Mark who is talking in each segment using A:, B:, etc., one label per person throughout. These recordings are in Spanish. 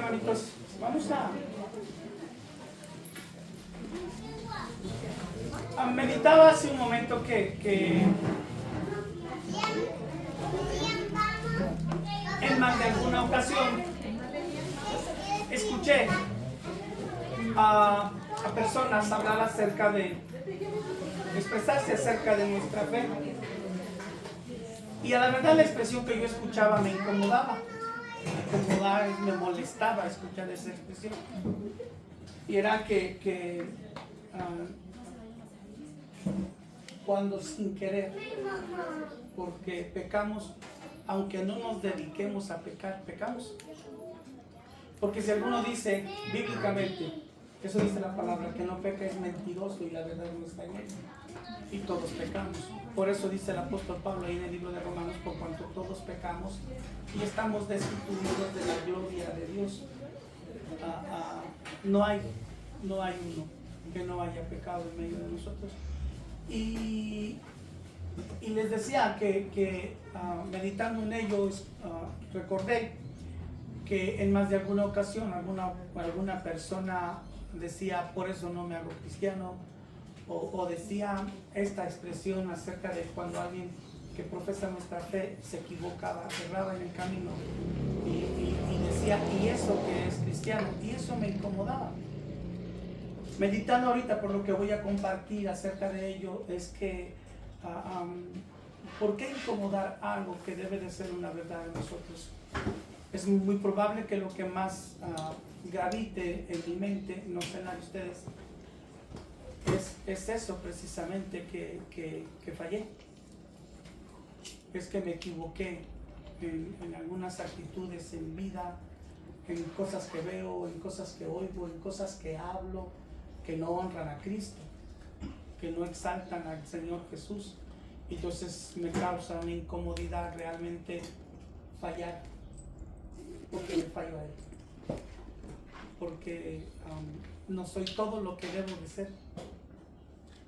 A: hermanitos, vamos a meditaba hace un momento que en más de alguna ocasión escuché a personas hablar acerca de expresarse acerca de nuestra fe, y a la verdad la expresión que yo escuchaba me incomodaba, me molestaba escuchar esa expresión, y era que cuando sin querer, porque pecamos, aunque no nos dediquemos a pecar, pecamos. Porque si alguno dice bíblicamente, eso dice la palabra, que no peca es mentiroso y la verdad no está en él, y todos pecamos. Por eso dice el apóstol Pablo ahí en el libro de Romanos, por cuanto todos pecamos y estamos destituidos de la gloria de Dios. No hay uno que no haya pecado en medio de nosotros. Y les decía que meditando en ello, recordé que en más de alguna ocasión alguna persona decía, por eso no me hago cristiano, o decía esta expresión acerca de cuando alguien que profesa nuestra fe se equivocaba, erraba en el camino, y decía, ¿y eso que es cristiano? Y eso me incomodaba. Meditando ahorita por lo que voy a compartir acerca de ello, es que ¿por qué incomodar algo que debe de ser una verdad en nosotros? Es muy probable que lo que más gravite en mi mente, no sé nada de ustedes, es eso precisamente, que fallé. Es que me equivoqué en algunas actitudes en vida, en cosas que veo, en cosas que oigo, en cosas que hablo, que no honran a Cristo, que no exaltan al Señor Jesús. Entonces me causa una incomodidad realmente fallar, porque le fallo a Él, porque no soy todo lo que debo de ser.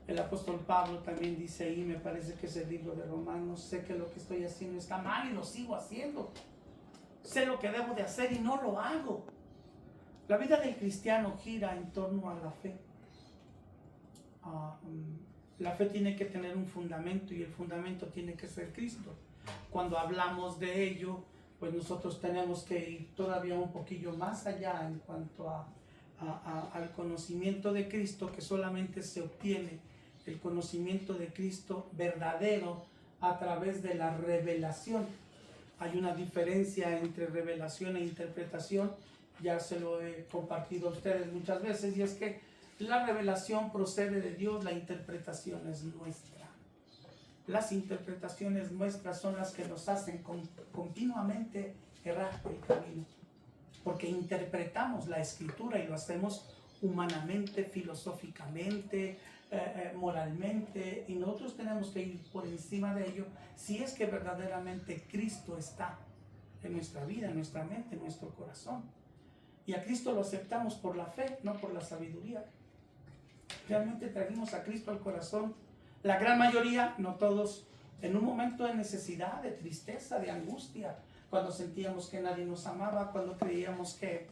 A: El apóstol Pablo también dice ahí, me parece que es el libro de Romanos, sé que lo que estoy haciendo está mal y lo sigo haciendo. Sé lo que debo de hacer y no lo hago. La vida del cristiano gira en torno a la fe. La fe tiene que tener un fundamento, y el fundamento tiene que ser Cristo. Cuando hablamos de ello, pues nosotros tenemos que ir todavía un poquillo más allá en cuanto al conocimiento de Cristo, que solamente se obtiene el conocimiento de Cristo verdadero a través de la revelación. Hay una diferencia entre revelación e interpretación, ya se lo he compartido a ustedes muchas veces, y es que la revelación procede de Dios, la interpretación es nuestra. Las interpretaciones nuestras son las que nos hacen continuamente errar el camino, porque interpretamos la Escritura y lo hacemos humanamente, filosóficamente, moralmente, y nosotros tenemos que ir por encima de ello si es que verdaderamente Cristo está en nuestra vida, en nuestra mente, en nuestro corazón. Y a Cristo lo aceptamos por la fe, no por la sabiduría. Realmente trajimos a Cristo al corazón, la gran mayoría, no todos, en un momento de necesidad, de tristeza, de angustia, cuando sentíamos que nadie nos amaba, cuando creíamos que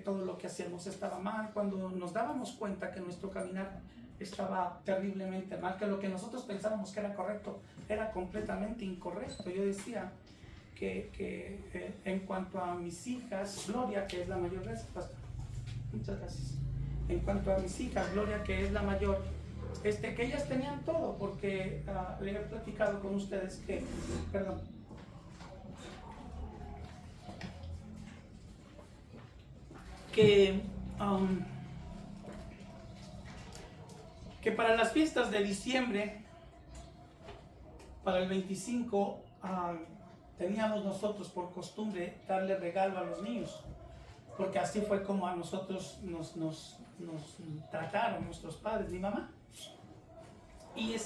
A: todo lo que hacíamos estaba mal, cuando nos dábamos cuenta que nuestro caminar estaba terriblemente mal, que lo que nosotros pensábamos que era correcto era completamente incorrecto. Yo decía que en cuanto a mis hijas, Gloria, que es la mayor, gracias, pastor, muchas gracias. En cuanto a mis hijas, Gloria, que es la mayor, que ellas tenían todo, porque le he platicado con ustedes que, que para las fiestas de diciembre, para el 25, teníamos nosotros por costumbre darle regalo a los niños, porque así fue como a nosotros nos trataron nuestros padres, mi mamá, y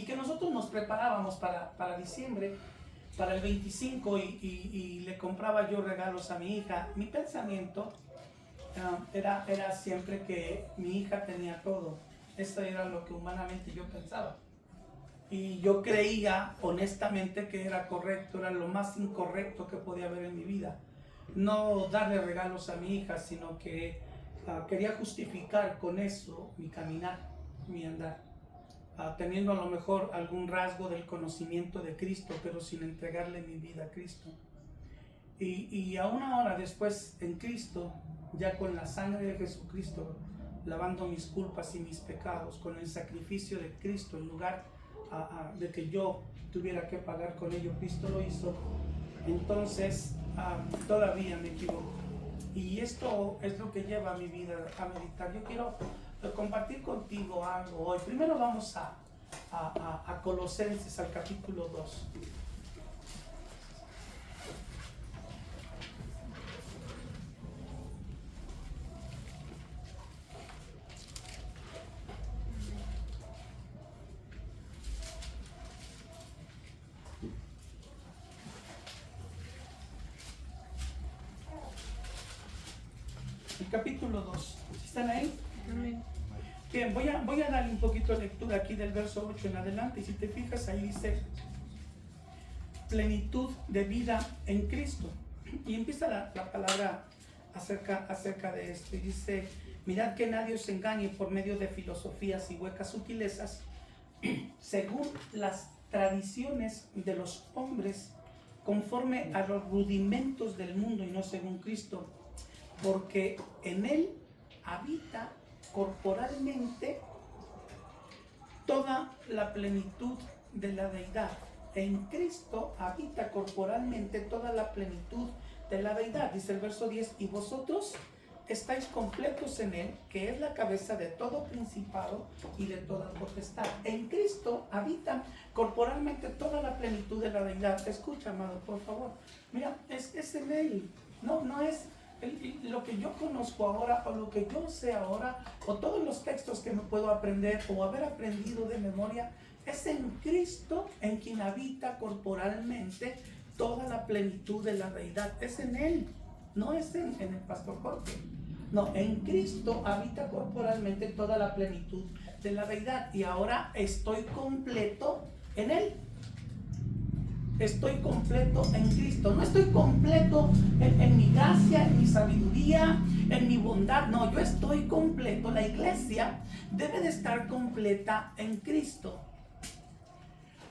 A: que nosotros nos preparábamos para diciembre, para el 25, y le compraba yo regalos a mi hija. Mi pensamiento era siempre que mi hija tenía todo. Esto era lo que humanamente yo pensaba, y yo creía honestamente que era correcto, era lo más incorrecto que podía haber en mi vida. no darle regalos a mi hija, sino que quería justificar con eso mi caminar, mi andar, teniendo a lo mejor algún rasgo del conocimiento de Cristo, pero sin entregarle mi vida a Cristo. Y aún ahora después en Cristo, ya con la sangre de Jesucristo, lavando mis culpas y mis pecados, con el sacrificio de Cristo, en lugar de que yo tuviera que pagar con ello, Cristo lo hizo. Entonces todavía me equivoco. Y esto es lo que lleva a mi vida a meditar. Yo quiero compartir contigo algo hoy. Primero vamos a Colosenses, al capítulo 2. Capítulo 2. ¿Están ahí?
B: Amén.
A: Bien, voy a darle un poquito de lectura aquí del verso 8 en adelante. Y si te fijas, ahí dice plenitud de vida en Cristo. Y empieza la palabra acerca de esto. Y dice: mirad que nadie os engañe por medio de filosofías y huecas sutilezas, según las tradiciones de los hombres, conforme a los rudimentos del mundo y no según Cristo. Porque en Él habita corporalmente toda la plenitud de la deidad. En Cristo habita corporalmente toda la plenitud de la deidad. Dice el verso 10: y vosotros estáis completos en Él, que es la cabeza de todo principado y de toda potestad. En Cristo habita corporalmente toda la plenitud de la deidad. Escucha, amado, por favor. Mira, es en Él. No es lo que yo conozco ahora, o lo que yo sé ahora, o todos los textos que me puedo aprender o haber aprendido de memoria. Es en Cristo en quien habita corporalmente toda la plenitud de la deidad. Es en Él, no es en el pastor Jorge. No, en Cristo habita corporalmente toda la plenitud de la deidad. Y ahora estoy completo en Él. Estoy completo en Cristo. No estoy completo en mi gracia, en mi sabiduría, en mi bondad. No, yo estoy completo. La iglesia debe de estar completa en Cristo.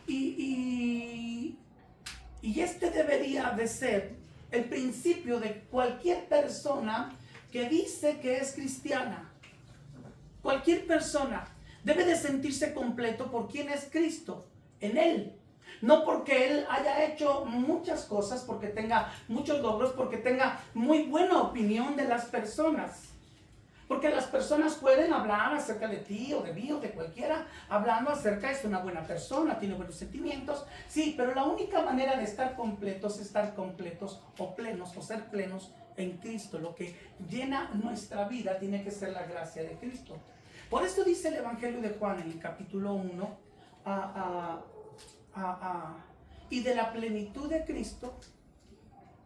A: Y este debería de ser el principio de cualquier persona que dice que es cristiana. Cualquier persona debe de sentirse completo por quien es Cristo, en Él. No porque Él haya hecho muchas cosas, porque tenga muchos logros, porque tenga muy buena opinión de las personas. Porque las personas pueden hablar acerca de ti o de mí o de cualquiera, hablando acerca de es una buena persona, tiene buenos sentimientos. Sí, pero la única manera de estar completos es estar completos o plenos o ser plenos en Cristo. Lo que llena nuestra vida tiene que ser la gracia de Cristo. Por esto dice el Evangelio de Juan en el capítulo 1, y de la plenitud de Cristo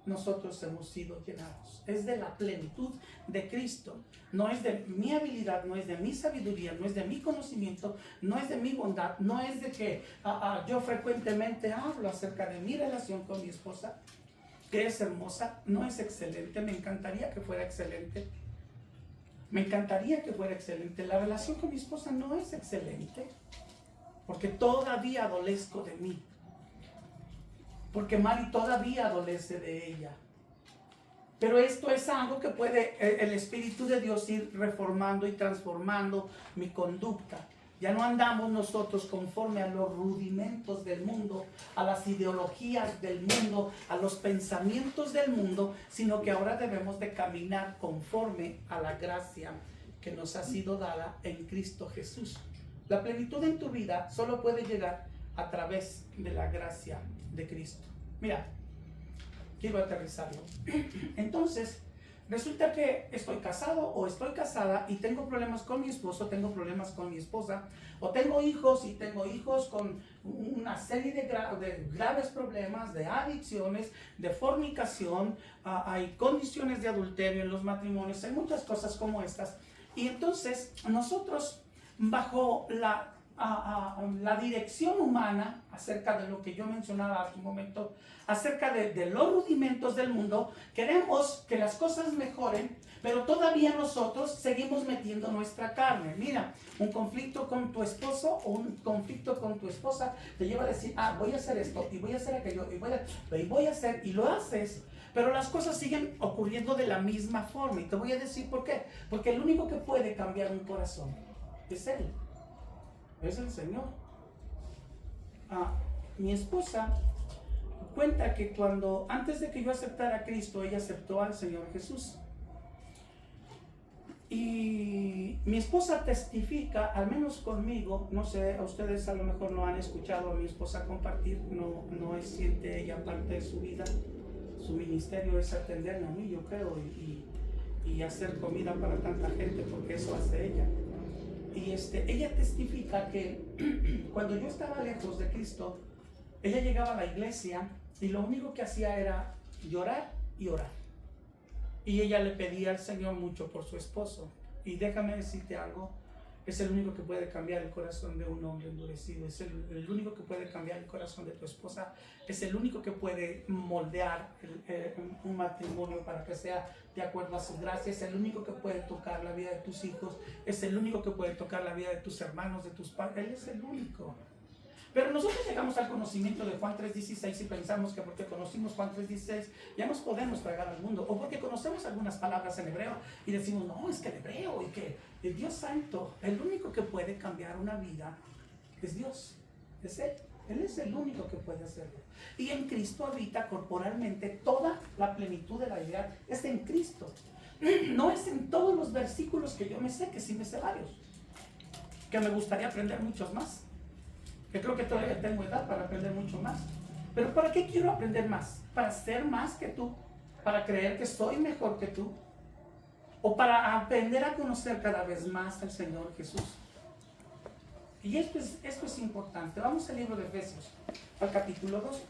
A: nosotros hemos sido llenados. Es de la plenitud de Cristo. No es de mi habilidad, no es de mi sabiduría, no es de mi conocimiento, no es de mi bondad, no es de que yo frecuentemente hablo acerca de mi relación con mi esposa, que es hermosa, no es excelente. Me encantaría que fuera excelente. Me encantaría que fuera excelente. La relación con mi esposa no es excelente, porque todavía adolezco de mí. Porque Mari todavía adolece de ella. Pero esto es algo que puede el Espíritu de Dios ir reformando y transformando mi conducta. Ya no andamos nosotros conforme a los rudimentos del mundo, a las ideologías del mundo, a los pensamientos del mundo, sino que ahora debemos de caminar conforme a la gracia que nos ha sido dada en Cristo Jesús. La plenitud en tu vida solo puede llegar a través de la gracia de Cristo. Mira, quiero aterrizarlo. Entonces, resulta que estoy casado o estoy casada y tengo problemas con mi esposo, tengo problemas con mi esposa, o tengo hijos y tengo hijos con una serie de graves problemas, de adicciones, de fornicación, hay condiciones de adulterio en los matrimonios, hay muchas cosas como estas. Y entonces nosotros, bajo la la dirección humana acerca de lo que yo mencionaba hace un momento, acerca de los rudimentos del mundo. Queremos que las cosas mejoren, pero todavía nosotros seguimos metiendo nuestra carne. Mira, un conflicto con tu esposo o un conflicto con tu esposa te lleva a decir, voy a hacer esto y voy a hacer aquello y voy a hacer, y lo haces. Pero las cosas siguen ocurriendo de la misma forma. Y te voy a decir por qué. Porque el único que puede cambiar un corazón es Él. Es el Señor. Mi esposa cuenta que antes de que yo aceptara a Cristo, ella aceptó al Señor Jesús. Y mi esposa testifica, al menos conmigo, no sé, a ustedes a lo mejor no han escuchado a mi esposa compartir, no siente ella parte de su vida. Su ministerio es atenderme a mí, yo creo, y hacer comida para tanta gente, porque eso hace ella. Y ella testifica que cuando yo estaba lejos de Cristo, ella llegaba a la iglesia y lo único que hacía era llorar y orar. Y ella le pedía al Señor mucho por su esposo. Y déjame decirte algo, es el único que puede cambiar el corazón de un hombre endurecido, es el único que puede cambiar el corazón de tu esposa, es el único que puede moldear un matrimonio para que sea de acuerdo a su gracia, es el único que puede tocar la vida de tus hijos, es el único que puede tocar la vida de tus hermanos, de tus padres. Él es el único. Pero nosotros llegamos al conocimiento de Juan 3:16 y pensamos que porque conocimos Juan 3:16 ya nos podemos tragar al mundo, o porque conocemos algunas palabras en hebreo y decimos, no, es que el hebreo y que el Dios Santo, el único que puede cambiar una vida es Dios, es Él. Él es el único que puede hacerlo. Y en Cristo habita corporalmente toda la plenitud de la deidad. Es en Cristo. No es en todos los versículos que yo me sé, que sí me sé varios, que me gustaría aprender muchos más, que creo que todavía tengo edad para aprender mucho más. Pero ¿para qué quiero aprender más? ¿Para ser más que tú? ¿Para creer que soy mejor que tú? ¿O para aprender a conocer cada vez más al Señor Jesús? Y esto es importante. Vamos al libro de Efesios, al capítulo 2.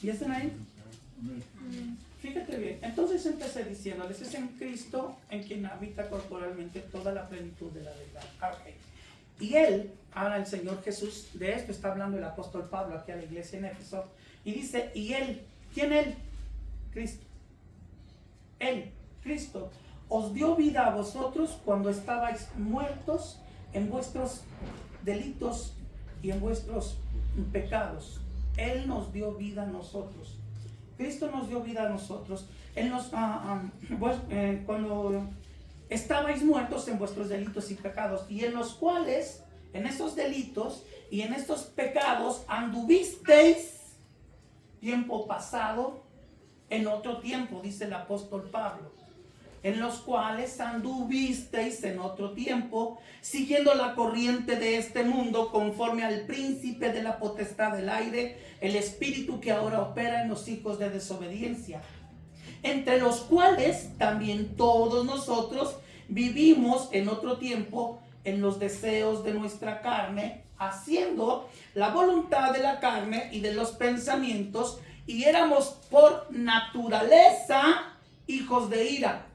A: ¿Y están ahí? Fíjate bien, entonces empecé diciéndoles, es en Cristo en quien habita corporalmente toda la plenitud de la verdad. Okay. Y Él, ahora el Señor Jesús, de esto está hablando el apóstol Pablo aquí a la iglesia en Éfeso, y dice, y Él, ¿quién Él? Cristo. Él, Cristo, os dio vida a vosotros cuando estabais muertos en vuestros delitos y en vuestros pecados. Él nos dio vida a nosotros. Cristo nos dio vida a nosotros. Él nos, cuando estabais muertos en vuestros delitos y pecados, y en los cuales, en esos delitos y en estos pecados, anduvisteis tiempo pasado, en otro tiempo, dice el apóstol Pablo, en los cuales anduvisteis en otro tiempo, siguiendo la corriente de este mundo, conforme al príncipe de la potestad del aire, el espíritu que ahora opera en los hijos de desobediencia, entre los cuales también todos nosotros vivimos en otro tiempo en los deseos de nuestra carne, haciendo la voluntad de la carne y de los pensamientos, y éramos por naturaleza hijos de ira,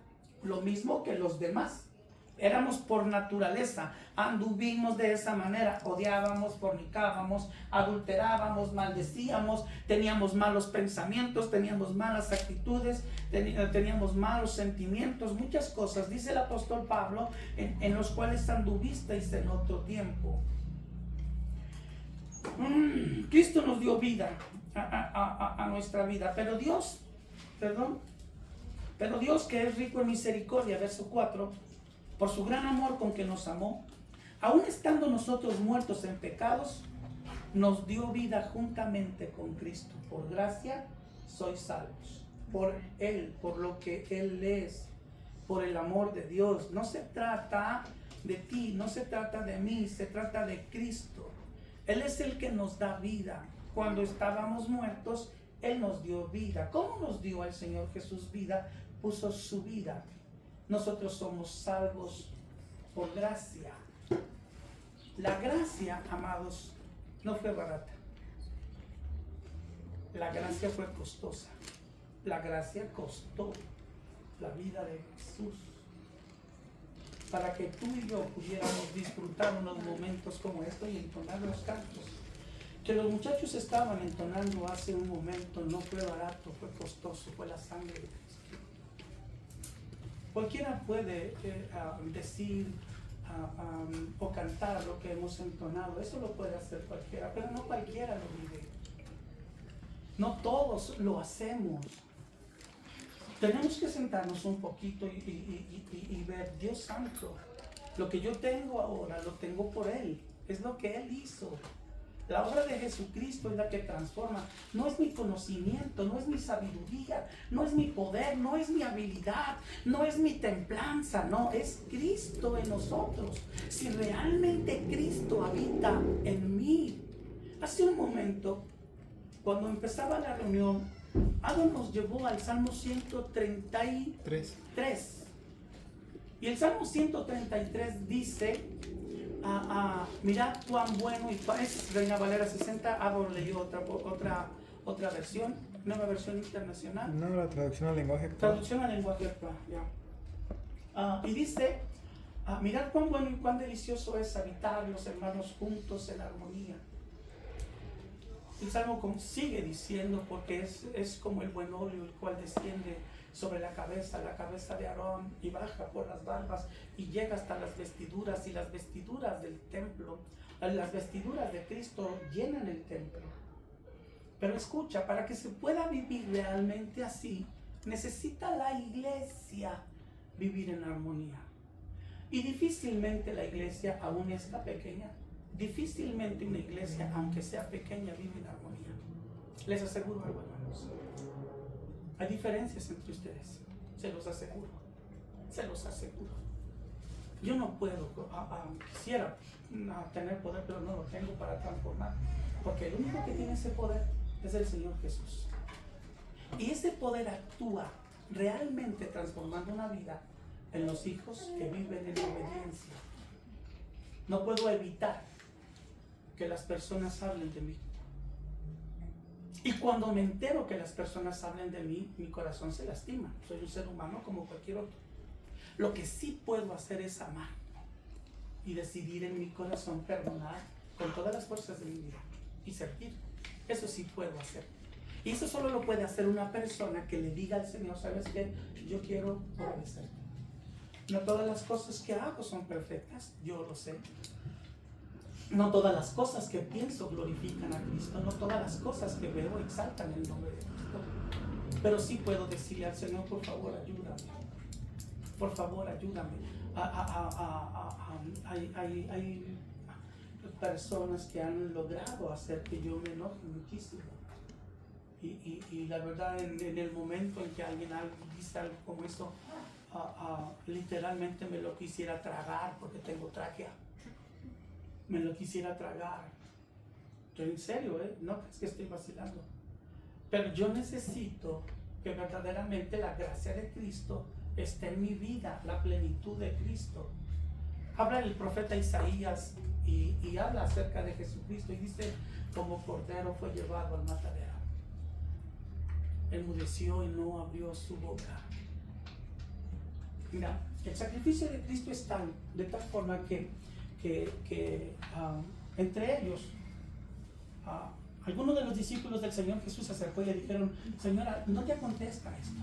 A: lo mismo que los demás. Éramos por naturaleza, anduvimos de esa manera, odiábamos, fornicábamos, adulterábamos, maldecíamos, teníamos malos pensamientos, teníamos malas actitudes, teníamos malos sentimientos, muchas cosas, dice el apóstol Pablo, en los cuales anduvisteis en otro tiempo. Cristo nos dio vida a nuestra vida, pero Dios, pero Dios, que es rico en misericordia, verso 4, por su gran amor con que nos amó, aun estando nosotros muertos en pecados, nos dio vida juntamente con Cristo. Por gracia sois salvos, por Él, por lo que Él es, por el amor de Dios. No se trata de ti, no se trata de mí, se trata de Cristo. Él es el que nos da vida. Cuando estábamos muertos, Él nos dio vida. ¿Cómo nos dio el Señor Jesús vida? Puso su vida. Nosotros somos salvos por gracia. La gracia, amados, no fue barata. La gracia fue costosa. La gracia costó la vida de Jesús para que tú y yo pudiéramos disfrutar unos momentos como estos y entonar los cantos que los muchachos estaban entonando hace un momento. No fue barato, fue costoso, fue la sangre de Cristo. Cualquiera puede decir o cantar lo que hemos entonado, eso lo puede hacer cualquiera, pero no cualquiera lo vive. No todos lo hacemos. Tenemos que sentarnos un poquito y ver, Dios santo, lo que yo tengo ahora lo tengo por Él, es lo que Él hizo. La obra de Jesucristo es la que transforma. No es mi conocimiento, no es mi sabiduría, no es mi poder, no es mi habilidad, no es mi templanza, no, es Cristo en nosotros. Si realmente Cristo habita en mí. Hace un momento, cuando empezaba la reunión, Adam nos llevó al Salmo 133. Y el Salmo 133 dice, mirad cuán bueno y es Reina Valera 60, Adam leyó otra versión, nueva versión internacional.
B: No, la traducción al lenguaje actual.
A: Traducción al lenguaje actual, ya. Y dice, mirad cuán bueno y cuán delicioso es habitar los hermanos juntos en armonía. El Salmo sigue diciendo, porque es como el buen óleo, el cual desciende sobre la cabeza de Aarón y baja por las barbas y llega hasta las vestiduras, y las vestiduras del templo, las vestiduras de Cristo llenan el templo. Pero escucha, para que se pueda vivir realmente así, necesita la iglesia vivir en armonía. Y difícilmente la iglesia, aún esta pequeña, difícilmente una iglesia, aunque sea pequeña, vive en armonía. Les aseguro algo, hermanos. Hay diferencias entre ustedes. Se los aseguro. Se los aseguro. Yo no puedo, quisiera tener poder, pero no lo tengo para transformar. Porque el único que tiene ese poder es el Señor Jesús. Y ese poder actúa realmente transformando una vida en los hijos que viven en obediencia. No puedo evitar que las personas hablen de mí. Y cuando me entero que las personas hablen de mí, mi corazón se lastima. Soy un ser humano como cualquier otro. Lo que sí puedo hacer es amar y decidir en mi corazón perdonar con todas las fuerzas de mi vida y servir. Eso sí puedo hacer. Y eso solo lo puede hacer una persona que le diga al Señor, ¿sabes qué? Yo quiero obedecerte. No todas las cosas que hago son perfectas, yo lo sé. No todas las cosas que pienso glorifican a Cristo, no todas las cosas que veo exaltan el nombre de Cristo. Pero sí puedo decirle al Señor, por favor, ayúdame. Por favor, ayúdame. Hay personas que han logrado hacer que yo me enoje muchísimo. Y la verdad, en el momento en que alguien dice algo como eso, literalmente me lo quisiera tragar porque tengo tráquea. Me lo quisiera tragar. Yo en serio, no es que estoy vacilando. Pero yo necesito que verdaderamente la gracia de Cristo esté en mi vida, la plenitud de Cristo. Habla el profeta Isaías y habla acerca de Jesucristo y dice, como cordero fue llevado al matadero. Enmudeció y no abrió su boca. Mira, el sacrificio de Cristo es de tal forma que entre ellos, algunos de los discípulos del Señor Jesús se acercó y le dijeron, Señora, no te acontezca esto.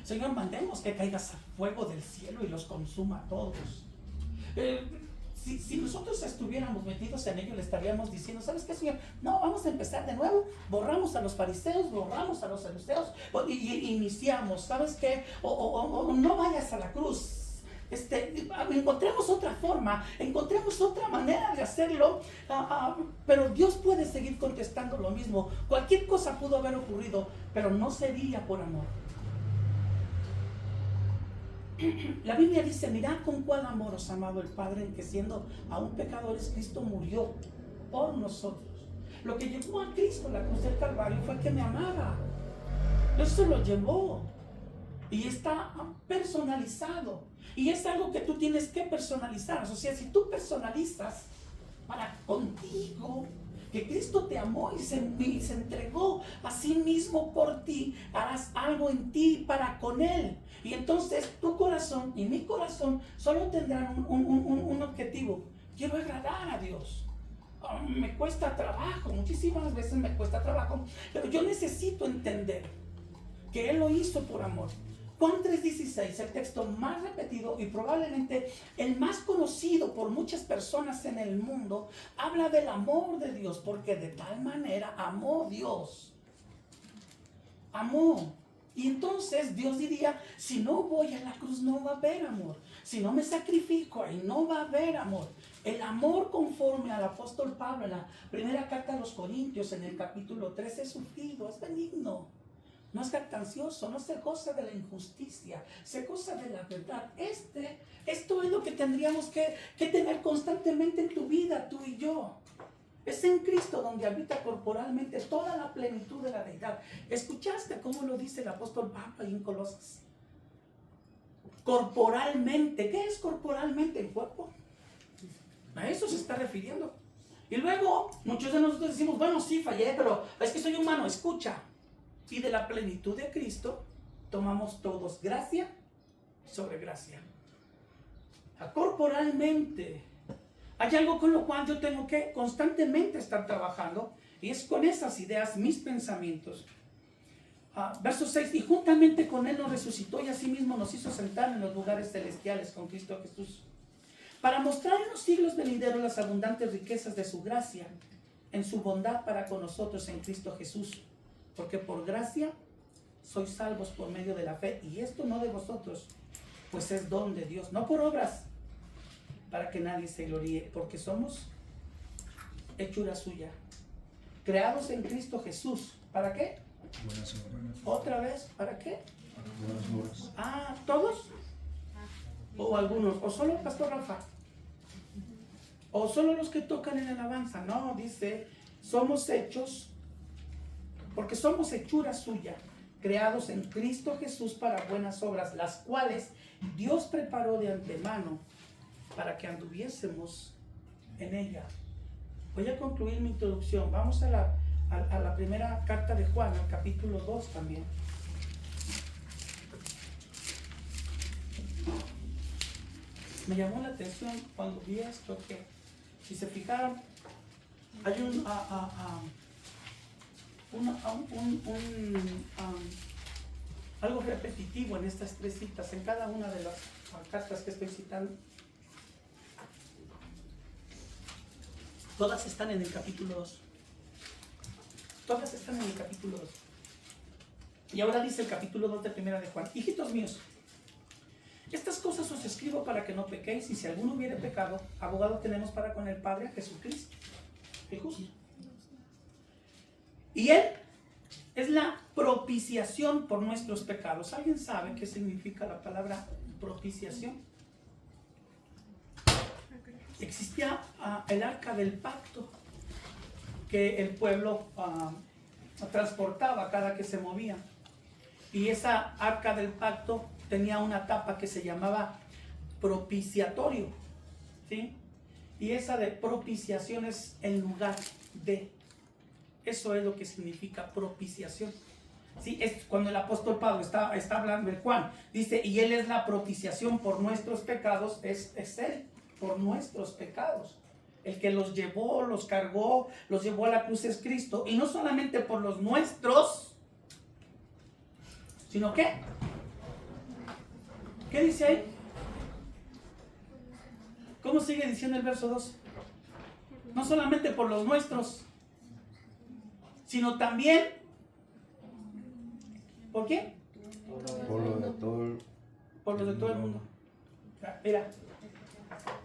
A: Señor, mandemos que caiga fuego del cielo y los consuma a todos. Si nosotros estuviéramos metidos en ello, le estaríamos diciendo, ¿sabes qué, Señor? No, vamos a empezar de nuevo, borramos a los fariseos, borramos a los saduceos y iniciamos, ¿sabes qué? O no vayas a la cruz. Encontremos otra forma, encontremos otra manera de hacerlo, pero Dios puede seguir contestando lo mismo. Cualquier cosa pudo haber ocurrido, pero no sería por amor. La Biblia dice, mirad con cuál amor os ha amado el Padre, en que siendo aún pecadores, Cristo murió por nosotros. Lo que llevó a Cristo a la cruz del Calvario fue que me amaba. Eso lo llevó. Y está personalizado. Y es algo que tú tienes que personalizar. O sea, si tú personalizas para contigo que Cristo te amó y se entregó a sí mismo por ti, harás algo en ti para con Él. Y entonces tu corazón y mi corazón solo tendrán un objetivo: quiero agradar a Dios. Me cuesta trabajo, muchísimas veces me cuesta trabajo, pero yo necesito entender que Él lo hizo por amor. Juan 3:16, el texto más repetido y probablemente el más conocido por muchas personas en el mundo, habla del amor de Dios, porque de tal manera amó Dios. Amó. Y entonces Dios diría: si no voy a la cruz no va a haber amor. Si no me sacrifico ahí no va a haber amor. El amor, conforme al apóstol Pablo en la primera carta a los Corintios, en el capítulo 13, es sufrido, es benigno. No es jactancioso, no se goza de la injusticia, se goza de la verdad. Esto es lo que tendríamos que tener constantemente en tu vida, tú y yo. Es en Cristo donde habita corporalmente toda la plenitud de la deidad. ¿Escuchaste cómo lo dice el apóstol Pablo ahí en Colosas? Corporalmente. ¿Qué es corporalmente? El cuerpo. A eso se está refiriendo. Y luego muchos de nosotros decimos: bueno, sí, fallé, pero es que soy humano. Escucha. Y de la plenitud de Cristo tomamos todos gracia sobre gracia. Corporalmente hay algo con lo cual yo tengo que constantemente estar trabajando, y es con esas ideas, mis pensamientos. Verso 6: y juntamente con Él nos resucitó y asimismo nos hizo sentar en los lugares celestiales con Cristo Jesús, para mostrar en los siglos venideros las abundantes riquezas de su gracia en su bondad para con nosotros en Cristo Jesús. Porque por gracia sois salvos por medio de la fe, y esto no de vosotros, pues es don de Dios, no por obras, para que nadie se gloríe, porque somos hechura suya, creados en Cristo Jesús. ¿Para qué?
B: Buenas obras.
A: Otra vez, ¿para qué?
B: Buenas obras.
A: ¿Todos? ¿O algunos? ¿O solo el pastor Rafa? ¿O solo los que tocan en alabanza? No, dice: somos hechos, porque somos hechura suya, creados en Cristo Jesús para buenas obras, las cuales Dios preparó de antemano para que anduviésemos en ella. Voy a concluir mi introducción. Vamos a la primera carta de Juan, al capítulo 2 también. Me llamó la atención cuando vi esto, que si se fijaron, hay algo repetitivo en estas tres citas, en cada una de las cartas que estoy citando. Todas están en el capítulo 2. Todas están en el capítulo 2. Y ahora dice el capítulo 2 de primera de Juan: hijitos míos, estas cosas os escribo para que no pequéis, y si alguno hubiere pecado, abogado tenemos para con el Padre, a Jesucristo, el justo. Y Él es la propiciación por nuestros pecados. ¿Alguien sabe qué significa la palabra propiciación? Existía el arca del pacto que el pueblo transportaba cada que se movía. Y esa arca del pacto tenía una tapa que se llamaba propiciatorio, ¿sí? Y esa de propiciación es en lugar de. Eso es lo que significa propiciación. ¿Sí? Es cuando el apóstol Pablo está hablando de Juan, dice: y Él es la propiciación por nuestros pecados. Es Él por nuestros pecados. El que los llevó, los cargó, los llevó a la cruz es Cristo. Y no solamente por los nuestros, sino ¿qué? ¿Qué dice ahí? ¿Cómo sigue diciendo el verso 2? No solamente por los nuestros, sino también ¿por qué?
B: Por los de todo
A: el mundo. Mira,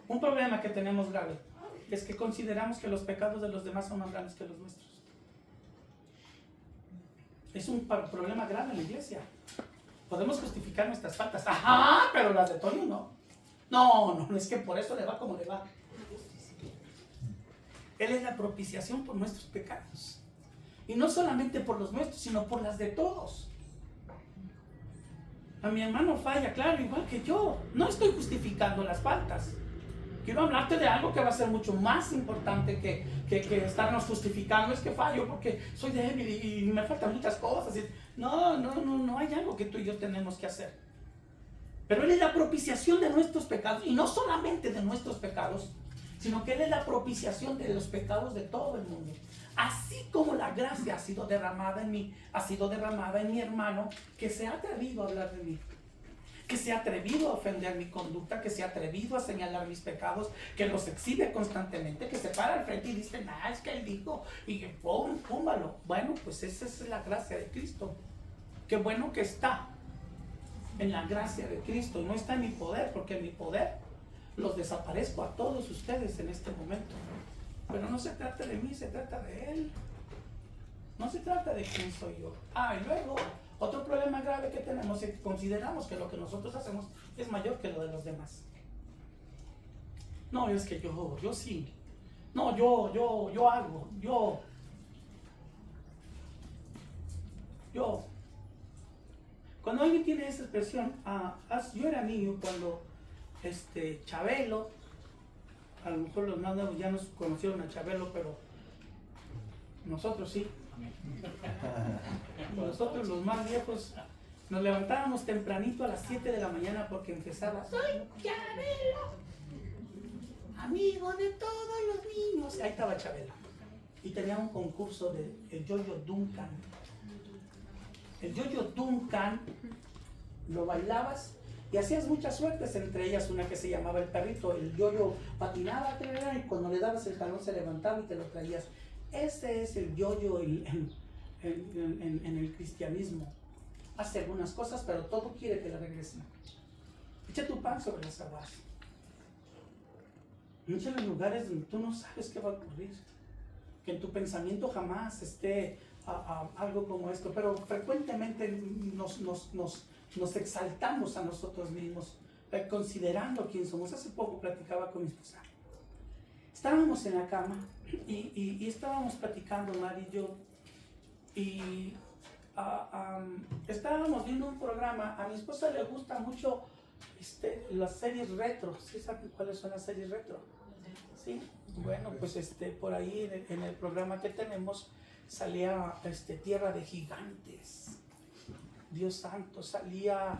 A: un problema que tenemos grave es que consideramos que los pecados de los demás son más grandes que los nuestros. Es un problema grave en la iglesia. Podemos justificar nuestras faltas. Ajá, pero las de Toño no. No, es que por eso le va como le va. Él es la propiciación por nuestros pecados. Y no solamente por los nuestros, sino por las de todos. A mi hermano falla, claro, igual que yo. No estoy justificando las faltas. Quiero hablarte de algo que va a ser mucho más importante que estarnos justificando. Es que fallo porque soy débil y me faltan muchas cosas. No hay algo que tú y yo tenemos que hacer. Pero Él es la propiciación de nuestros pecados, y no solamente de nuestros pecados, sino que Él es la propiciación de los pecados de todo el mundo. Así como la gracia ha sido derramada en mí, ha sido derramada en mi hermano, que se ha atrevido a hablar de mí, que se ha atrevido a ofender mi conducta, que se ha atrevido a señalar mis pecados, que los exhibe constantemente, que se para al frente y dice, es que Él dijo, y que póngalo. Bueno, pues esa es la gracia de Cristo. Qué bueno que está en la gracia de Cristo, no está en mi poder, porque en mi poder los desaparezco a todos ustedes en este momento. Pero no se trata de mí, se trata de Él. No se trata de quién soy yo. Y luego, otro problema grave que tenemos es que consideramos que lo que nosotros hacemos es mayor que lo de los demás. No, es que yo sí. No, yo hago, yo. Cuando alguien tiene esa expresión, yo era niño cuando Chabelo, a lo mejor los más nuevos ya nos conocieron a Chabelo, pero nosotros sí. Nosotros los más viejos nos levantábamos tempranito a las 7 de la mañana porque empezaba, soy Chabelo, amigo de todos los niños. Ahí estaba Chabelo. Y tenía un concurso de el Yo-Yo Duncan. El Yo-Yo Duncan lo bailabas y hacías muchas suertes, entre ellas una que se llamaba el perrito. El yo-yo patinaba y cuando le dabas el talón se levantaba y te lo traías. Ese es el yo-yo en el cristianismo. Hace algunas cosas, pero todo quiere que le regresen. Echa tu pan sobre las aguas. Echa en los lugares donde tú no sabes qué va a ocurrir. Que en tu pensamiento jamás esté algo como esto, pero frecuentemente nos exaltamos a nosotros mismos, considerando quién somos. Hace poco platicaba con mi esposa. Estábamos en la cama y estábamos platicando, Mari y yo, y estábamos viendo un programa. A mi esposa le gusta mucho las series retro. ¿Sí saben cuáles son las series retro? Sí. Bueno, pues por ahí en el programa que tenemos salía Tierra de Gigantes. Dios santo, salía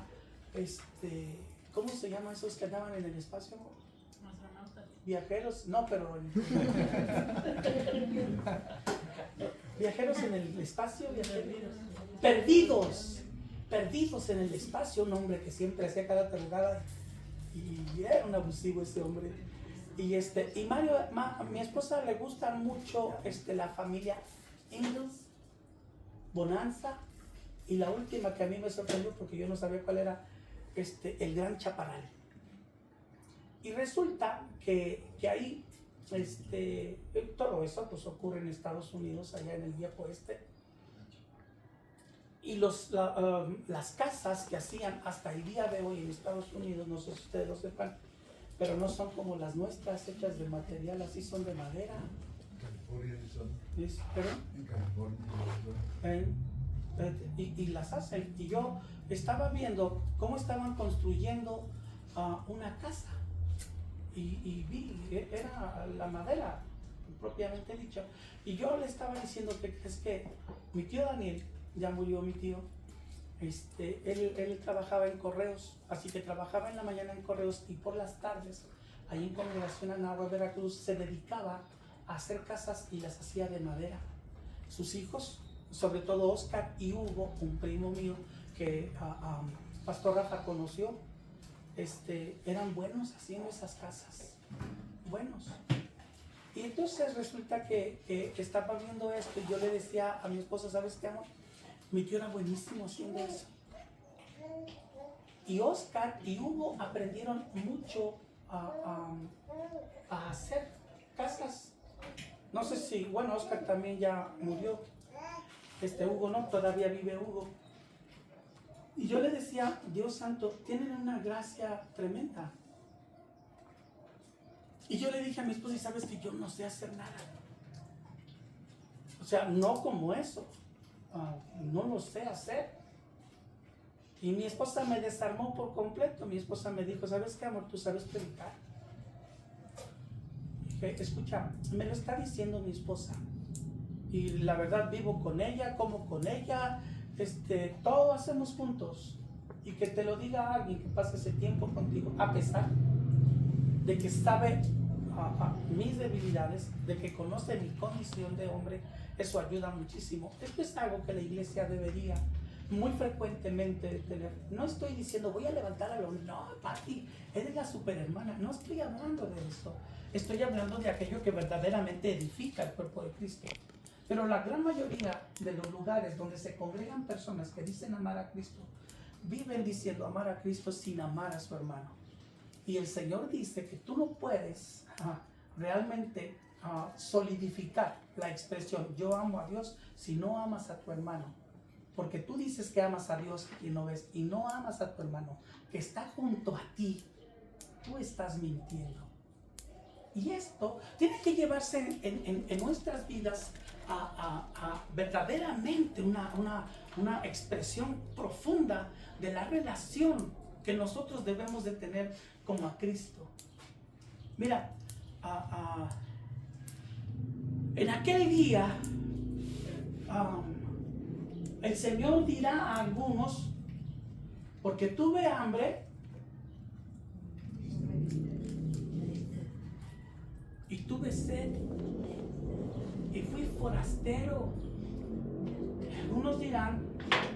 A: ¿cómo se llaman esos que andaban en el espacio? Astronautas. Viajeros, no, pero viajeros en el espacio, perdidos en el espacio, un hombre que siempre hacía cada tarugada y era un abusivo ese hombre. Y Mario, a mi esposa le gusta mucho la familia Ingalls, Bonanza, y la última que a mí me sorprendió porque yo no sabía cuál era, El Gran Chaparral. Y resulta que ahí todo eso pues ocurre en Estados Unidos, allá en el viejo oeste. Y las casas que hacían hasta el día de hoy en Estados Unidos, no sé si ustedes lo sepan, pero no son como las nuestras, hechas de material, así son de madera. ¿Perdón? En California. Y las hacen. Y yo estaba viendo cómo estaban construyendo una casa. Y vi, era la madera, propiamente dicho. Y yo le estaba diciendo que es que mi tío Daniel, ya murió mi tío, él trabajaba en correos, así que trabajaba en la mañana en correos y por las tardes, ahí en Congregación Anáhuac, Veracruz, se dedicaba a hacer casas y las hacía de madera. Sus hijos, sobre todo Oscar y Hugo, un primo mío que Pastor Rafa conoció, eran buenos haciendo esas casas, buenos. Y entonces resulta que estaba viendo esto y yo le decía a mi esposa, ¿sabes qué, amor? Mi tío era buenísimo haciendo eso. Y Oscar y Hugo aprendieron mucho a hacer casas. No sé si, bueno, Oscar también ya murió. Hugo no, todavía vive Hugo. Y yo le decía, Dios santo, tienen una gracia tremenda. Y yo le dije a mi esposa, y sabes que yo no sé hacer nada. O sea, no como eso. No lo sé hacer. Y mi esposa me desarmó por completo. Mi esposa me dijo, ¿sabes qué, amor? Tú sabes predicar. dije, escucha, me lo está diciendo mi esposa. Y la verdad vivo con ella, como con ella, todo hacemos juntos. Y que te lo diga alguien que pase ese tiempo contigo, a pesar de que sabe mis debilidades, de que conoce mi condición de hombre, eso ayuda muchísimo. Esto es algo que la iglesia debería muy frecuentemente tener. No estoy diciendo voy a levantar al hombre, no, Pati, eres la superhermana. No estoy hablando de eso. Estoy hablando de aquello que verdaderamente edifica el cuerpo de Cristo. Pero la gran mayoría de los lugares donde se congregan personas que dicen amar a Cristo, viven diciendo amar a Cristo sin amar a su hermano. Y el Señor dice que tú no puedes realmente solidificar la expresión yo amo a Dios si no amas a tu hermano. Porque tú dices que amas a Dios y no ves, y no amas a tu hermano que está junto a ti, tú estás mintiendo. Y esto tiene que llevarse en nuestras vidas a verdaderamente una expresión profunda de la relación que nosotros debemos de tener como a Cristo. Mira, en aquel día el Señor dirá a algunos, porque tuve hambre y tuve sed y fui forastero. Algunos dirán,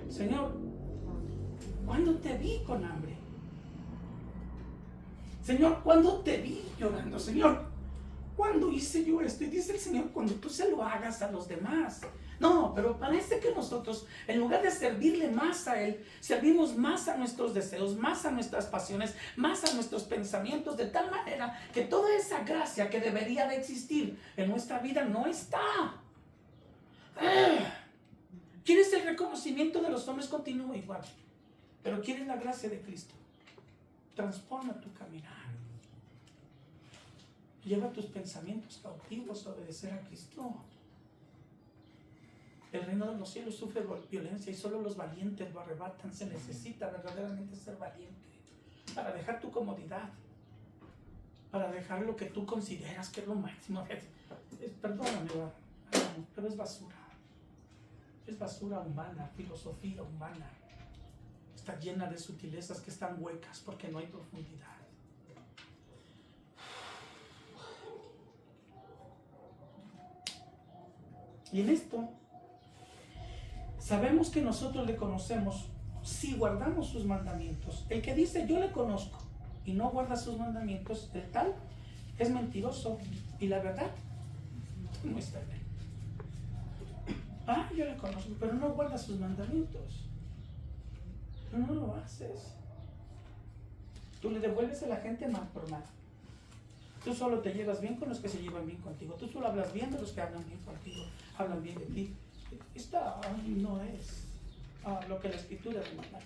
A: Señor, ¿cuándo te vi con hambre? Señor, ¿cuándo te vi llorando? Señor, ¿cuándo hice yo esto? Y dice el Señor, cuando tú se lo hagas a los demás. No, pero parece que nosotros, en lugar de servirle más a Él, servimos más a nuestros deseos, más a nuestras pasiones, más a nuestros pensamientos, de tal manera que toda esa gracia que debería de existir en nuestra vida no está. ¿Quieres el reconocimiento de los hombres? Continúa igual, pero ¿quieres la gracia de Cristo? Transforma tu caminar. Lleva tus pensamientos cautivos a obedecer a Cristo. El reino de los cielos sufre violencia y solo los valientes lo arrebatan. Se necesita verdaderamente ser valiente para dejar tu comodidad, para dejar lo que tú consideras que es lo máximo. Perdóname, pero es basura. Es basura humana, filosofía humana. Está llena de sutilezas que están huecas porque no hay profundidad. Y en esto sabemos que nosotros le conocemos si guardamos sus mandamientos. El que dice yo le conozco y no guarda sus mandamientos, el tal es mentiroso y la verdad no está en él. Yo le conozco, pero no guarda sus mandamientos. Pero no lo haces. Tú le devuelves a la gente mal por mal. Tú solo te llevas bien con los que se llevan bien contigo. Tú solo hablas bien de los que hablan bien contigo, hablan bien de ti. Esto no es lo que la Escritura demanda.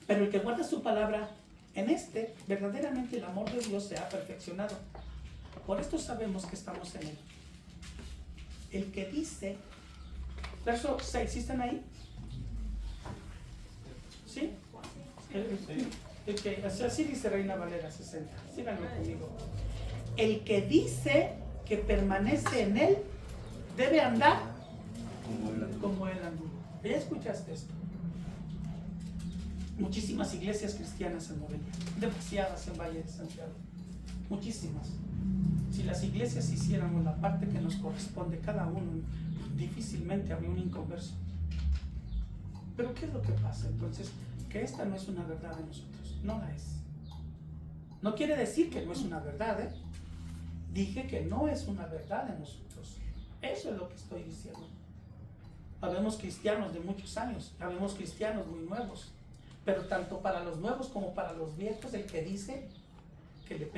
A: Pero el que guarda su palabra, en verdaderamente el amor de Dios se ha perfeccionado. Por esto sabemos que estamos en él. El que dice, verso 6, ¿sí están ahí? ¿Sí? Así dice Reina Valera 60. Síganlo conmigo. El que dice que permanece en él debe andar como él anduvo. ¿Ya escuchaste esto? Muchísimas iglesias cristianas en Morelia, demasiadas en Valle de Santiago, muchísimas. Si las iglesias hiciéramos la parte que nos corresponde cada uno, difícilmente habría un inconverso. Pero ¿qué es lo que pasa? Entonces, que esta no es una verdad de nosotros, no la es. No quiere decir que no es una verdad, ¿eh? Dije que no es una verdad de nosotros. Eso es lo que estoy diciendo. Habemos cristianos de muchos años, habemos cristianos muy nuevos, pero tanto para los nuevos como para los viejos, el que dice que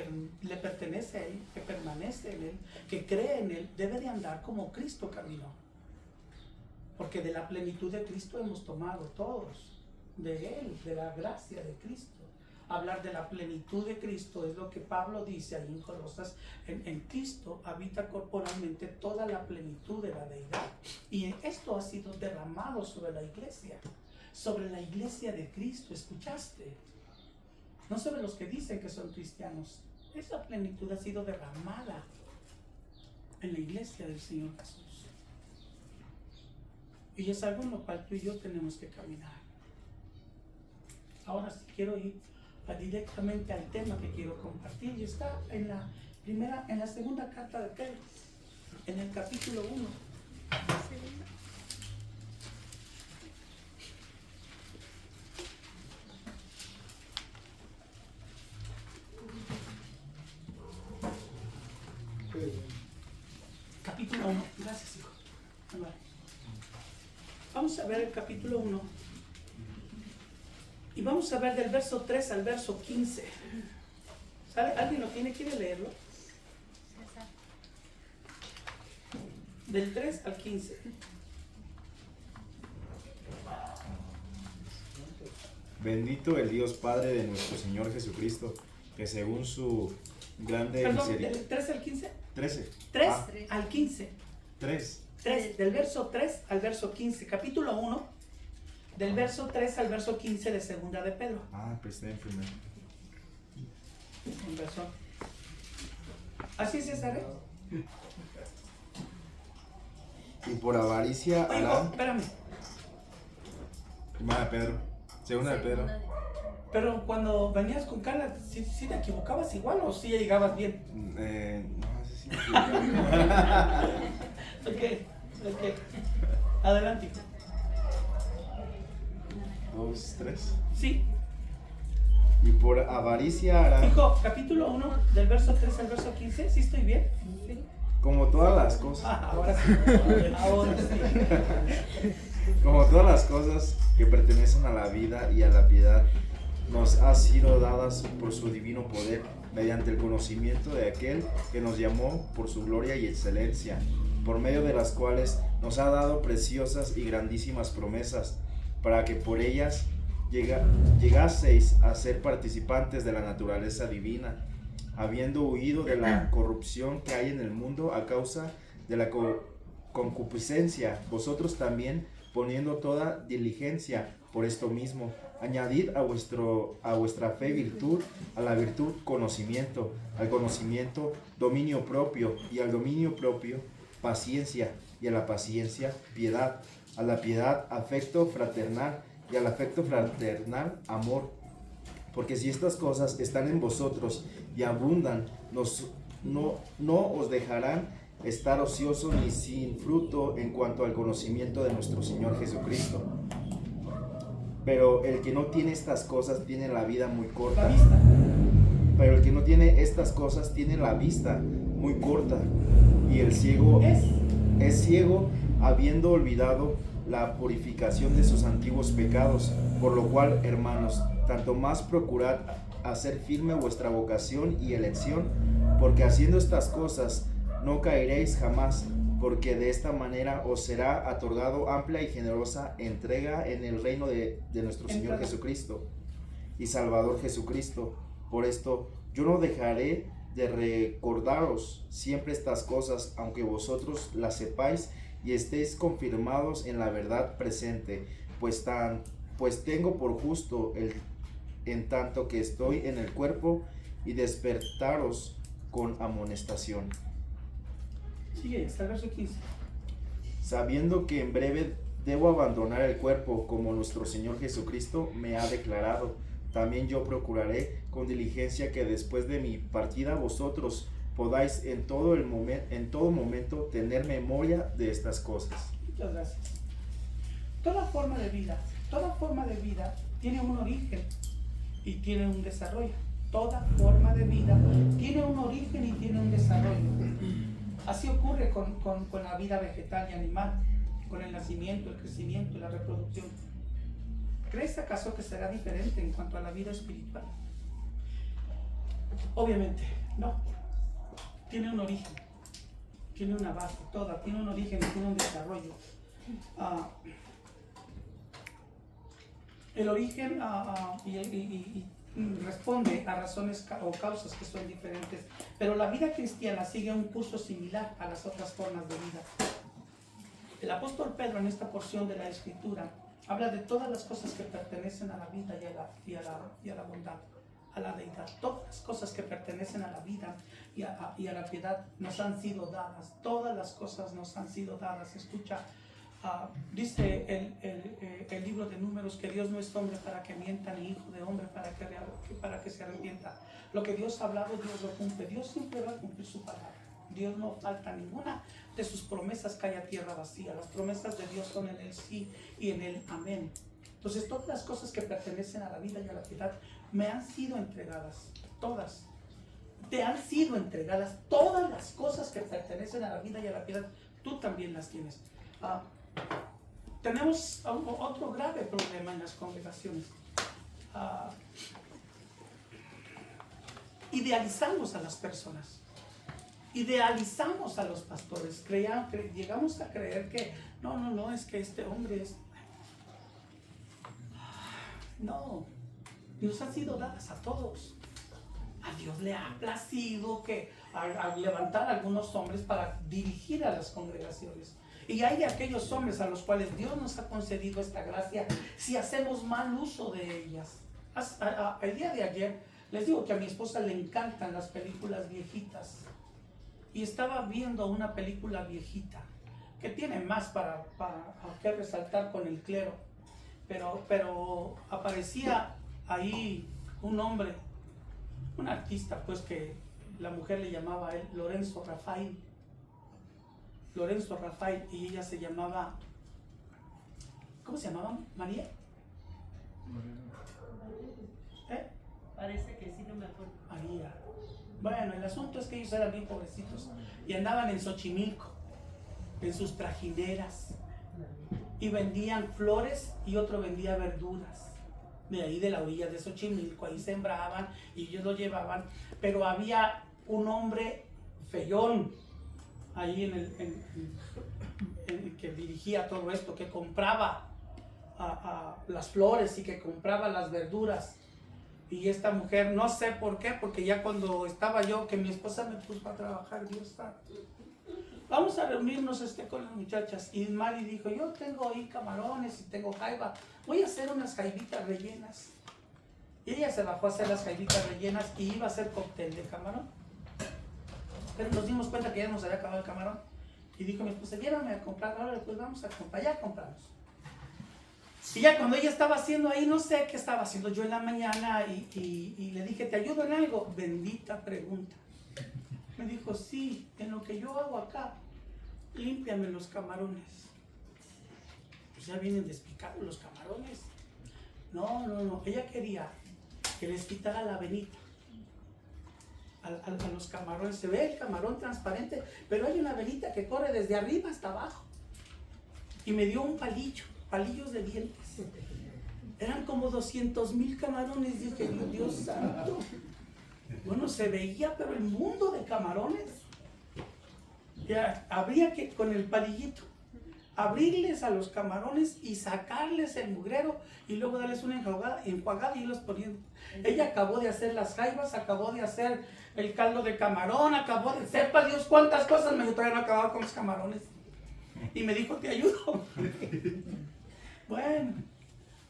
A: le pertenece a Él, que permanece en Él, que cree en Él, debe de andar como Cristo caminó. Porque de la plenitud de Cristo hemos tomado todos, de Él, de la gracia de Cristo. Hablar de la plenitud de Cristo es lo que Pablo dice ahí en Colosas. En Cristo habita corporalmente toda la plenitud de la deidad. Y esto ha sido derramado sobre la iglesia de Cristo. ¿Escuchaste? No sobre los que dicen que son cristianos, esa plenitud ha sido derramada en la iglesia del Señor Jesús. Y es algo en lo cual tú y yo tenemos que caminar. Ahora sí quiero ir directamente al tema que quiero compartir, y está en la segunda carta de Pedro, en el capítulo 1. Capítulo 1, gracias hijo. Vamos a ver el capítulo 1 y vamos a ver del verso 3 al verso 15. ¿Sale? ¿Alguien lo tiene? ¿Quiere leerlo? Del 3 al 15.
C: Bendito el Dios Padre de nuestro Señor Jesucristo, que según su grande
A: Perdón,
C: misericordia.
A: ¿del 3 al 15?
C: 13.
A: 3 al 15.
C: 3.
A: 3, del verso 3 al verso 15. Capítulo 1, del verso 3 al verso 15 de segunda de Pedro.
C: Pues está en primero.
A: Un verso. ¿Así es, César?
C: Y por avaricia
A: Oye,
C: harán.
A: espérame.
C: Primera de Pedro. Segunda de Pedro.
A: Pero cuando venías con Carla, ¿sí te equivocabas igual o sí llegabas bien?
C: No sé si.
A: Ok. Adelante.
C: 2, 3.
A: Sí.
C: Y por avaricia harán.
A: Hijo, capítulo 1, del verso 3 al verso 15. ¿Sí estoy bien? Sí.
C: Como todas las cosas.
A: Ahora sí. Ahora sí.
C: Como todas las cosas que pertenecen a la vida y a la piedad, nos han sido dadas por su divino poder, mediante el conocimiento de aquel que nos llamó por su gloria y excelencia, por medio de las cuales nos ha dado preciosas y grandísimas promesas, para que por ellas llegaseis a ser participantes de la naturaleza divina, habiendo huido de la corrupción que hay en el mundo a causa de la concupiscencia. Vosotros también, poniendo toda diligencia por esto mismo, añadid a vuestra fe virtud, a la virtud conocimiento, al conocimiento dominio propio, y al dominio propio paciencia, y a la paciencia piedad, a la piedad afecto fraternal, y al afecto fraternal amor. Porque si estas cosas están en vosotros y abundan, no os dejarán estar ocioso ni sin fruto en cuanto al conocimiento de nuestro Señor Jesucristo. Pero el que no tiene estas cosas tiene la vida muy corta.
A: La vista.
C: Pero el que no tiene estas cosas tiene la vista muy corta. Y el ciego es ciego, habiendo olvidado la purificación de sus antiguos pecados. Por lo cual, hermanos, tanto más procurad hacer firme vuestra vocación y elección, porque haciendo estas cosas no caeréis jamás, porque de esta manera os será otorgado amplia y generosa entrega en el reino de nuestro Señor Jesucristo y Salvador Jesucristo. Por esto yo no dejaré de recordaros siempre estas cosas, aunque vosotros las sepáis y estéis confirmados en la verdad presente, pues tengo por justo en tanto que estoy en el cuerpo y despertaros con amonestación.
A: Sigue, hasta el verso 15.
C: Sabiendo que en breve debo abandonar el cuerpo, como nuestro Señor Jesucristo me ha declarado, también yo procuraré con diligencia que después de mi partida vosotros podáis en todo momento tener memoria de estas cosas.
A: Muchas gracias. Toda forma de vida tiene un origen y tiene un desarrollo. Toda forma de vida tiene un origen y tiene un desarrollo. Así ocurre con la vida vegetal y animal, con el nacimiento, el crecimiento y la reproducción. ¿Crees acaso que será diferente en cuanto a la vida espiritual? Obviamente, no. Tiene un origen, tiene una base, tiene un origen y tiene un desarrollo. El origen responde a razones o causas que son diferentes, pero la vida cristiana sigue un curso similar a las otras formas de vida. El apóstol Pedro, en esta porción de la Escritura, habla de todas las cosas que pertenecen a la vida y a la bondad, a la deidad. Todas las cosas que pertenecen a la vida y a la piedad nos han sido dadas. Todas las cosas nos han sido dadas. Escucha, dice el libro de Números que Dios no es hombre para que mienta, ni hijo de hombre para que se arrepienta. Lo que Dios ha hablado, Dios lo cumple. Dios siempre va a cumplir su palabra. Dios no falta ninguna de sus promesas, cae a tierra vacía. Las promesas de Dios son en el sí y en el amén. Entonces todas las cosas que pertenecen a la vida y a la piedad me han sido entregadas, todas. Te han sido entregadas todas las cosas que pertenecen a la vida y a la piedad. Tú también las tienes. Tenemos otro grave problema en las congregaciones. Idealizamos a las personas. Idealizamos a los pastores. Llegamos a creer que no, es que este hombre es... No, Dios ha sido dadas a todos. A Dios le ha placido que a levantar a algunos hombres para dirigir a las congregaciones. Y hay de aquellos hombres a los cuales Dios nos ha concedido esta gracia si hacemos mal uso de ellas. El día de ayer les digo que a mi esposa le encantan las películas viejitas. Y estaba viendo una película viejita que tiene más para que resaltar con el clero. Pero aparecía ahí un hombre, un artista, pues que la mujer le llamaba a él Lorenzo Rafael, y ella se llamaba, ¿cómo se llamaba? ¿María?
D: Parece que sí, no me acuerdo.
A: María. Bueno, el asunto es que ellos eran bien pobrecitos y andaban en Xochimilco, en sus trajineras, y vendían flores y otro vendía verduras. De ahí de la orilla de Xochimilco, ahí sembraban y ellos lo llevaban, pero había un hombre feyón ahí en que dirigía todo esto, que compraba las flores y que compraba las verduras. Y esta mujer, no sé por qué, porque ya cuando estaba yo, que mi esposa me puso a trabajar, Dios santo, vamos a reunirnos con las muchachas. Y Mari dijo, yo tengo ahí camarones y tengo jaiba, voy a hacer unas jaibitas rellenas. Y ella se bajó a hacer las jaibitas rellenas y iba a hacer cóctel de camarón. Pero nos dimos cuenta que ya nos había acabado el camarón. Y dijo mi esposa, llévame a comprar, ahora pues vamos a comprar, ya compramos. Y ya cuando ella estaba haciendo ahí, no sé qué estaba haciendo yo en la mañana y le dije, ¿te ayudo en algo? Bendita pregunta. Me dijo, sí, en lo que yo hago acá, límpiame los camarones. Pues ya vienen despicados los camarones. No, ella quería que les quitara la venita a los camarones. Se ve el camarón transparente, pero hay una venita que corre desde arriba hasta abajo. Y me dio un palillos de dientes. Eran como 200,000 camarones. Dije, Dios santo. Bueno, se veía, pero el mundo de camarones. Ya, habría que con el palillito abrirles a los camarones y sacarles el mugrero y luego darles una enjuagada y irlos poniendo. Ella acabó de hacer las jaibas, acabó de hacer el caldo de camarón, acabó de... Sepa Dios cuántas cosas, me todavía no acababa con los camarones. Y me dijo, te ayudo. Bueno,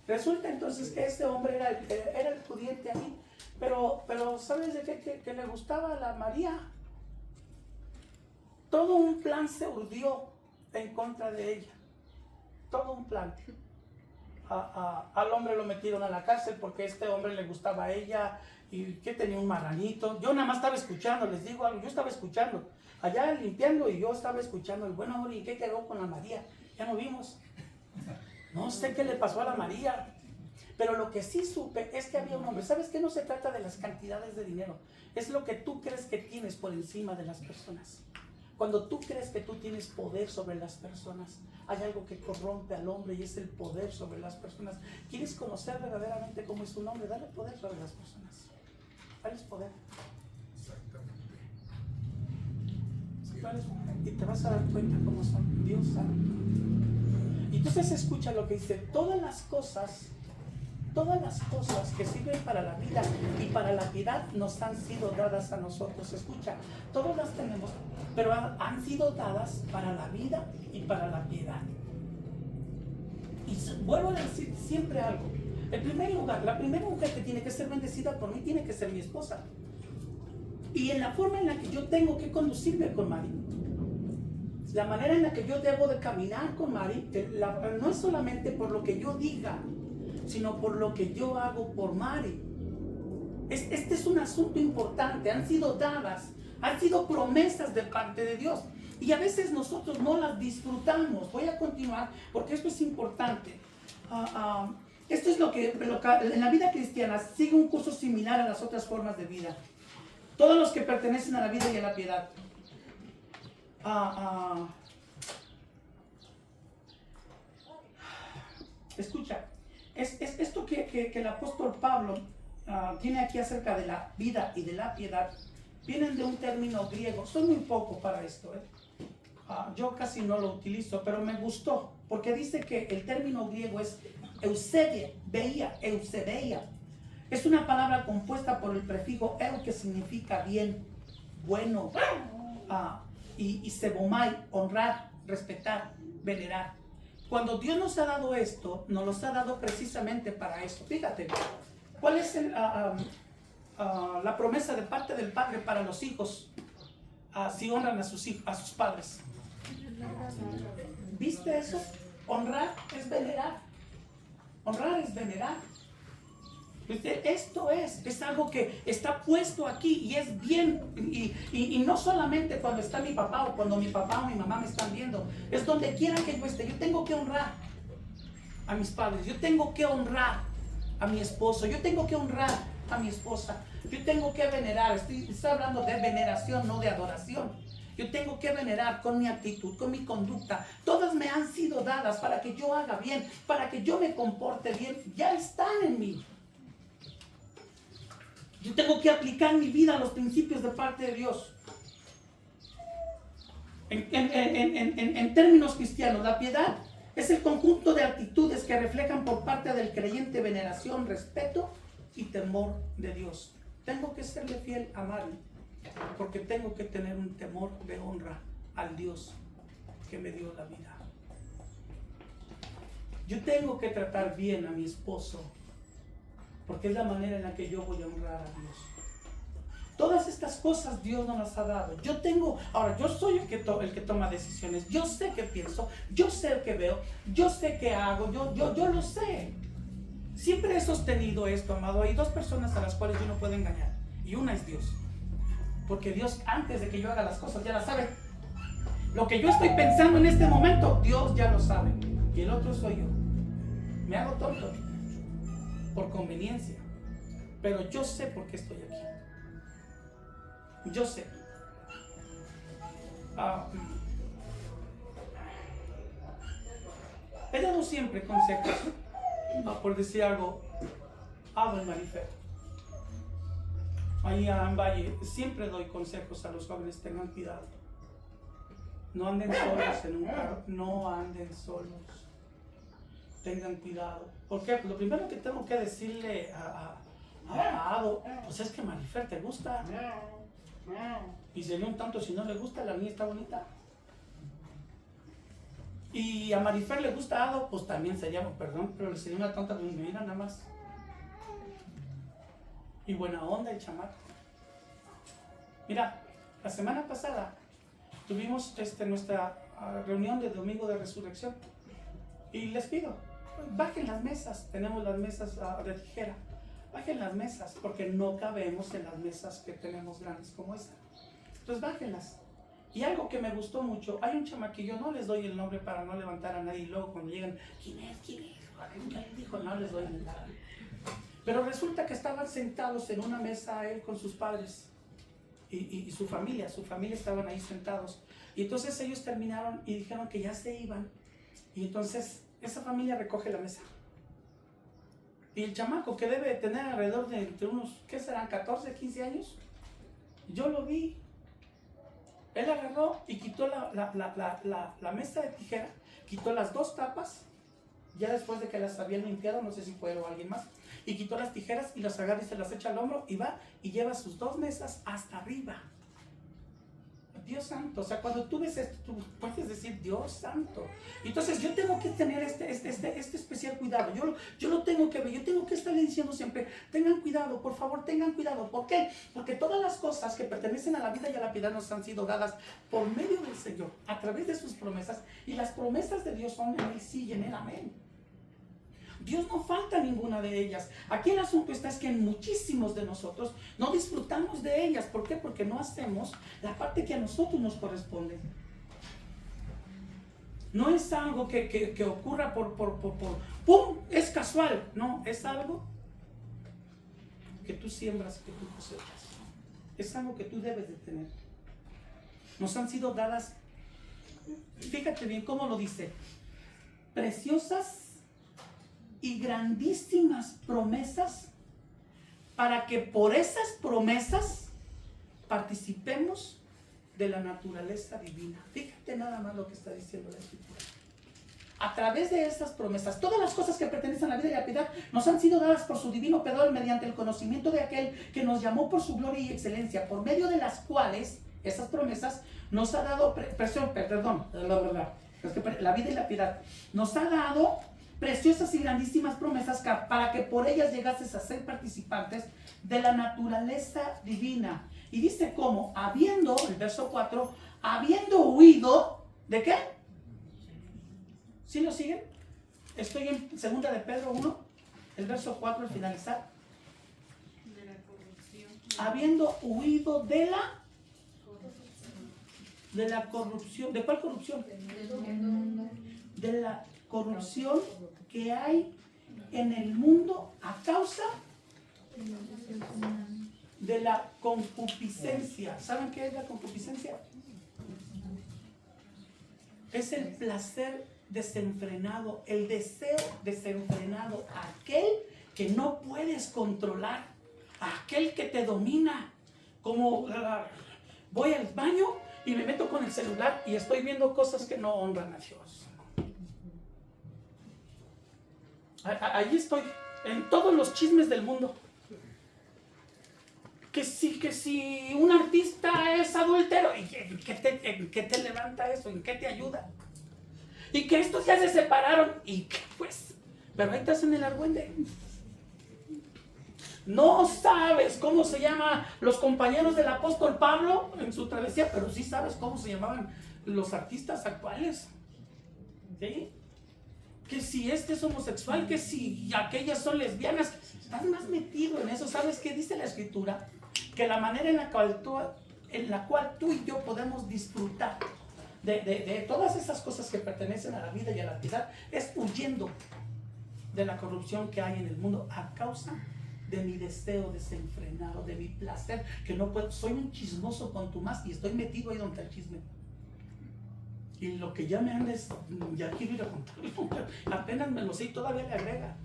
A: resulta entonces que este hombre era el pudiente ahí, pero ¿sabes de qué? Que le gustaba a la María. Todo un plan se urdió en contra de ella. Todo un plan. Al hombre lo metieron a la cárcel porque este hombre le gustaba a ella y que tenía un marranito. Yo nada más estaba escuchando, les digo algo, yo estaba escuchando. Allá limpiando y yo estaba escuchando el buen hombre. ¿Y qué quedó con la María? Ya no vimos. No sé qué le pasó a la María. Pero lo que sí supe es que había un hombre. ¿Sabes qué? No se trata de las cantidades de dinero. Es lo que tú crees que tienes por encima de las personas. Cuando tú crees que tú tienes poder sobre las personas, hay algo que corrompe al hombre y es el poder sobre las personas. ¿Quieres conocer verdaderamente cómo es un hombre? Dale poder sobre las personas. Dale poder. Y te vas a dar cuenta cómo son. Dios santo. Y entonces escucha lo que dice: todas las cosas que sirven para la vida y para la piedad nos han sido dadas a nosotros. Escucha, todas las tenemos, pero han sido dadas para la vida y para la piedad. Y vuelvo a decir siempre algo: En primer lugar, la primera mujer que tiene que ser bendecida por mí tiene que ser mi esposa. Y en la forma en la que yo tengo que conducirme con Mari, la manera en la que yo debo de caminar con Mari, no es solamente por lo que yo diga, sino por lo que yo hago por Mari. Este es un asunto importante. Han sido dadas, han sido promesas de parte de Dios. Y a veces nosotros no las disfrutamos. Voy a continuar porque esto es importante. Esto es lo que en la vida cristiana sigue un curso similar a las otras formas de vida. Todos los que pertenecen a la vida y a la piedad. Escucha, esto que el apóstol Pablo tiene aquí acerca de la vida y de la piedad, vienen de un término griego. Soy muy poco para esto, yo casi no lo utilizo, pero me gustó, porque dice que el término griego es eusebeia. Es una palabra compuesta por el prefijo eu, que significa bien, bueno, y sebomai, honrar, respetar, venerar. Cuando Dios nos ha dado esto, nos los ha dado precisamente para esto. Fíjate, ¿cuál es la promesa de parte del Padre para los hijos si honran a sus padres? ¿Viste eso? Honrar es venerar. Honrar es venerar. Esto es algo que está puesto aquí y es bien, y no solamente cuando está mi papá o cuando mi papá o mi mamá me están viendo, es donde quiera que yo esté. Yo tengo que honrar a mis padres, yo tengo que honrar a mi esposo, yo tengo que honrar a mi esposa, yo tengo que venerar. Estoy hablando de veneración, no de adoración. Yo tengo que venerar con mi actitud, con mi conducta. Todas me han sido dadas para que yo haga bien, para que yo me comporte bien. Ya están en mí. Yo tengo que aplicar mi vida a los principios de parte de Dios. En términos cristianos, la piedad es el conjunto de actitudes que reflejan por parte del creyente veneración, respeto y temor de Dios. Tengo que serle fiel a Mari, porque tengo que tener un temor de honra al Dios que me dio la vida. Yo tengo que tratar bien a mi esposo, porque es la manera en la que yo voy a honrar a Dios. Todas estas cosas Dios nos las ha dado. Ahora yo soy el que toma decisiones. Yo sé qué pienso, yo sé qué veo, yo sé qué hago, yo lo sé. Siempre he sostenido esto, amado. Hay dos personas a las cuales yo no puedo engañar, y una es Dios. Porque Dios, antes de que yo haga las cosas, ya las sabe. Lo que yo estoy pensando en este momento, Dios ya lo sabe. Y el otro soy yo. Me hago tonto por conveniencia, pero yo sé por qué estoy aquí. Yo sé. He dado siempre consejos, por decir algo, hablo en Marifer. Ahí en Valle siempre doy consejos a los jóvenes: tengan cuidado. No anden solos en un carro, no anden solos. Tengan cuidado. ¿Por qué? Pues lo primero que tengo que decirle a Ado, pues es que Marifer te gusta. Y sería un tanto si no le gusta, la mía está bonita. Y a Marifer le gusta a Ado, pues también sería, perdón, pero sería una tonta, pues mira nada más. Y buena onda el chamaco. Mira, la semana pasada tuvimos nuestra reunión de Domingo de Resurrección. Y les pido, bajen las mesas. Tenemos las mesas de tijera. Bajen las mesas, porque no cabemos en las mesas que tenemos grandes como esta. Entonces bájenlas. Y algo que me gustó mucho, hay un chamaquillo, no les doy el nombre para no levantar a nadie, y luego cuando llegan, ¿quién es? ¿Quién dijo? No les doy nada. Pero resulta que estaban sentados en una mesa él con sus padres y su familia estaban ahí sentados. Y entonces ellos terminaron y dijeron que ya se iban. Y entonces esa familia recoge la mesa. Y el chamaco, que debe de tener alrededor de entre unos, ¿qué serán? 14, 15 años. Yo lo vi. Él agarró y quitó la mesa de tijera, quitó las dos tapas, ya después de que las habían limpiado, no sé si fue o alguien más, y quitó las tijeras y las agarra y se las echa al hombro y va y lleva sus dos mesas hasta arriba. Dios santo. O sea, cuando tú ves esto, tú puedes decir Dios santo. Entonces yo tengo que tener este especial cuidado. Yo lo tengo que ver. Yo tengo que estarle diciendo siempre, tengan cuidado, por favor, tengan cuidado. ¿Por qué? Porque todas las cosas que pertenecen a la vida y a la piedad nos han sido dadas por medio del Señor, a través de sus promesas. Y las promesas de Dios son en Él sí y en Él amén. Dios no falta ninguna de ellas. Aquí el asunto está es que muchísimos de nosotros no disfrutamos de ellas. ¿Por qué? Porque no hacemos la parte que a nosotros nos corresponde. No es algo que ocurra por ¡pum! Es casual. No, es algo que tú siembras, que tú cosechas. Es algo que tú debes de tener. Nos han sido dadas, fíjate bien cómo lo dice, preciosas y grandísimas promesas, para que por esas promesas participemos de la naturaleza divina. Fíjate nada más lo que está diciendo la Escritura. A través de esas promesas, todas las cosas que pertenecen a la vida y a la piedad nos han sido dadas por su divino poder mediante el conocimiento de aquel que nos llamó por su gloria y excelencia, por medio de las cuales esas promesas nos ha dado, la vida y la piedad nos ha dado preciosas y grandísimas promesas para que por ellas llegases a ser participantes de la naturaleza divina. Y dice cómo, habiendo, el verso 4, habiendo huido, ¿de qué? ¿Sí lo siguen? Estoy en 2 de Pedro 1, el verso 4 al finalizar.
D: De la corrupción.
A: Habiendo huido de la corrupción. ¿De cuál corrupción? De la corrupción que hay en el mundo a causa de la concupiscencia. ¿Saben qué es la concupiscencia? Es el placer desenfrenado, el deseo desenfrenado, aquel que no puedes controlar, aquel que te domina. Como voy al baño y me meto con el celular y estoy viendo cosas que no honran a Dios. Allí estoy, en todos los chismes del mundo. Que si un artista es adúltero, ¿en qué te levanta eso? ¿En qué te ayuda? Y que estos ya se separaron, y que pues, pero ahí estás en el argüende. No sabes cómo se llaman los compañeros del apóstol Pablo en su travesía, pero sí sabes cómo se llamaban los artistas actuales. ¿Sí? Que si este es homosexual, que si aquellas son lesbianas, estás más metido en eso. ¿Sabes qué dice la Escritura? Que la manera en la cual tú y yo podemos disfrutar de todas esas cosas que pertenecen a la vida y a la piedad es huyendo de la corrupción que hay en el mundo a causa de mi deseo desenfrenado, de mi placer, que no puedo. Soy un chismoso contumaz y estoy metido ahí donde el chisme. Y lo que ya me andes, ya quiero ir a contar, apenas me lo sé y todavía le agrega.